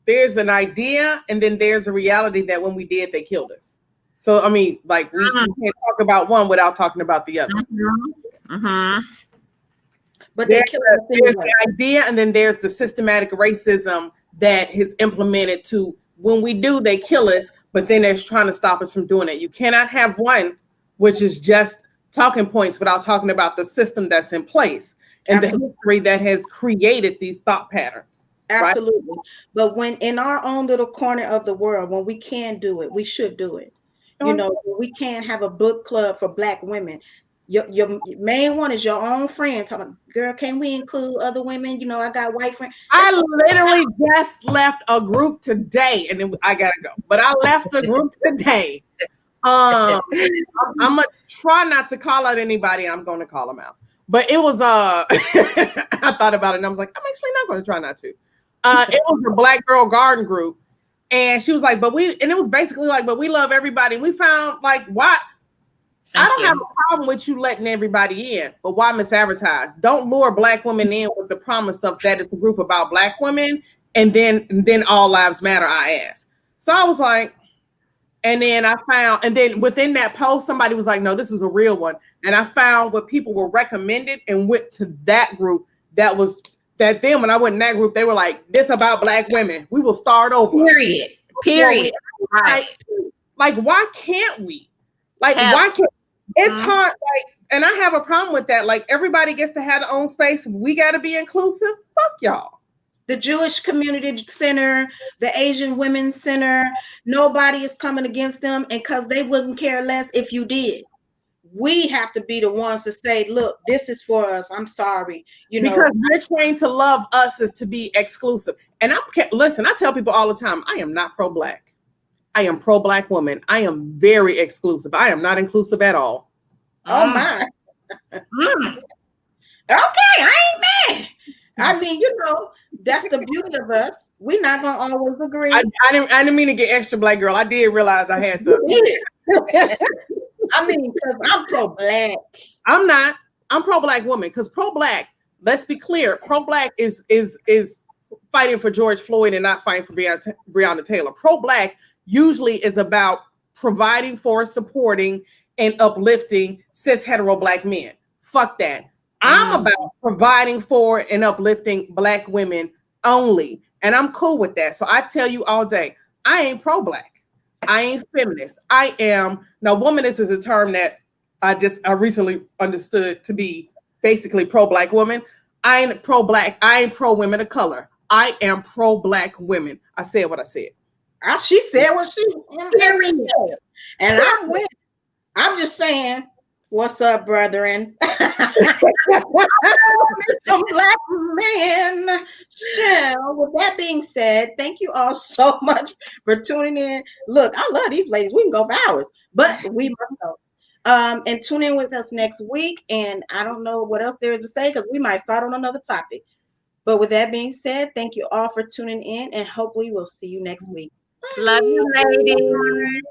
there's an idea, and then there's a reality that when we did, they killed us. So I mean, like we can't talk about one without talking about the other. But there's the idea, and then there's the systematic racism that is implemented to when we do, they kill us, but then they're trying to stop us from doing it. You cannot have one, which is just talking points without talking about the system that's in place. and the history that has created these thought patterns. Right? Absolutely. But when in our own little corner of the world, when we can do it, we should do it. You know, we can't have a book club for Black women. Your main one is your own friend. Talking, girl, can we include other women? You know, I got white friends. I literally just left a group today, and then I gotta go. But I left a group today. I'm gonna try not to call out anybody. I'm gonna call them out. But it was I thought about it and I was like, I'm actually not gonna try not to. It was a Black girl garden group, and she was like, and it was basically like, but we love everybody. And we found like, why? I don't have a problem with you letting everybody in, but why misadvertise? Don't lure Black women in with the promise of that it's a group about Black women, and then all lives matter. I asked. So I was like, and then I found, and then within that post, somebody was like, no, this is a real one. And I found what people were recommended and went to that group. That then when I went in that group, they were like, this about Black women. We will start over. Period. Right. Like, why can't we? Like, why can't? It's hard. Like, and I have a problem with that. Like, everybody gets to have their own space. We got to be inclusive. Fuck y'all. The Jewish Community Center, the Asian Women's Center, nobody is coming against them, and because they wouldn't care less if you did. We have to be the ones to say, look, this is for us. I'm sorry. You know, because we're trained to love us is to be exclusive. And listen, I tell people all the time, I am not pro-Black. I am pro-Black woman. I am very exclusive. I am not inclusive at all. Oh my. Okay, I ain't mad. I mean, you know, that's the beauty of us. We're not gonna always agree. I didn't mean to get extra Black girl. I did realize I had to. I mean, because I'm pro-Black. I'm not. I'm pro-Black woman. Because pro-Black, let's be clear, pro-Black is fighting for George Floyd and not fighting for Breonna Taylor. Pro-Black usually is about providing for, supporting, and uplifting cis hetero Black men. Fuck that. I'm about providing for and uplifting Black women only. And I'm cool with that. So I tell you all day, I ain't pro-Black. I ain't feminist. I am, now womanist is a term that I recently understood to be basically pro-Black woman. I ain't pro-Black. I ain't pro-women of color. I am pro-Black women. I said what I said. She said what she said. And I'm just saying, what's up, brethren? Some Black men. So, with that being said, thank you all so much for tuning in. Look, I love these ladies. We can go for hours, but we must go. And tune in with us next week. And I don't know what else there is to say because we might start on another topic. But with that being said, thank you all for tuning in, and hopefully we'll see you next week. Love you, ladies.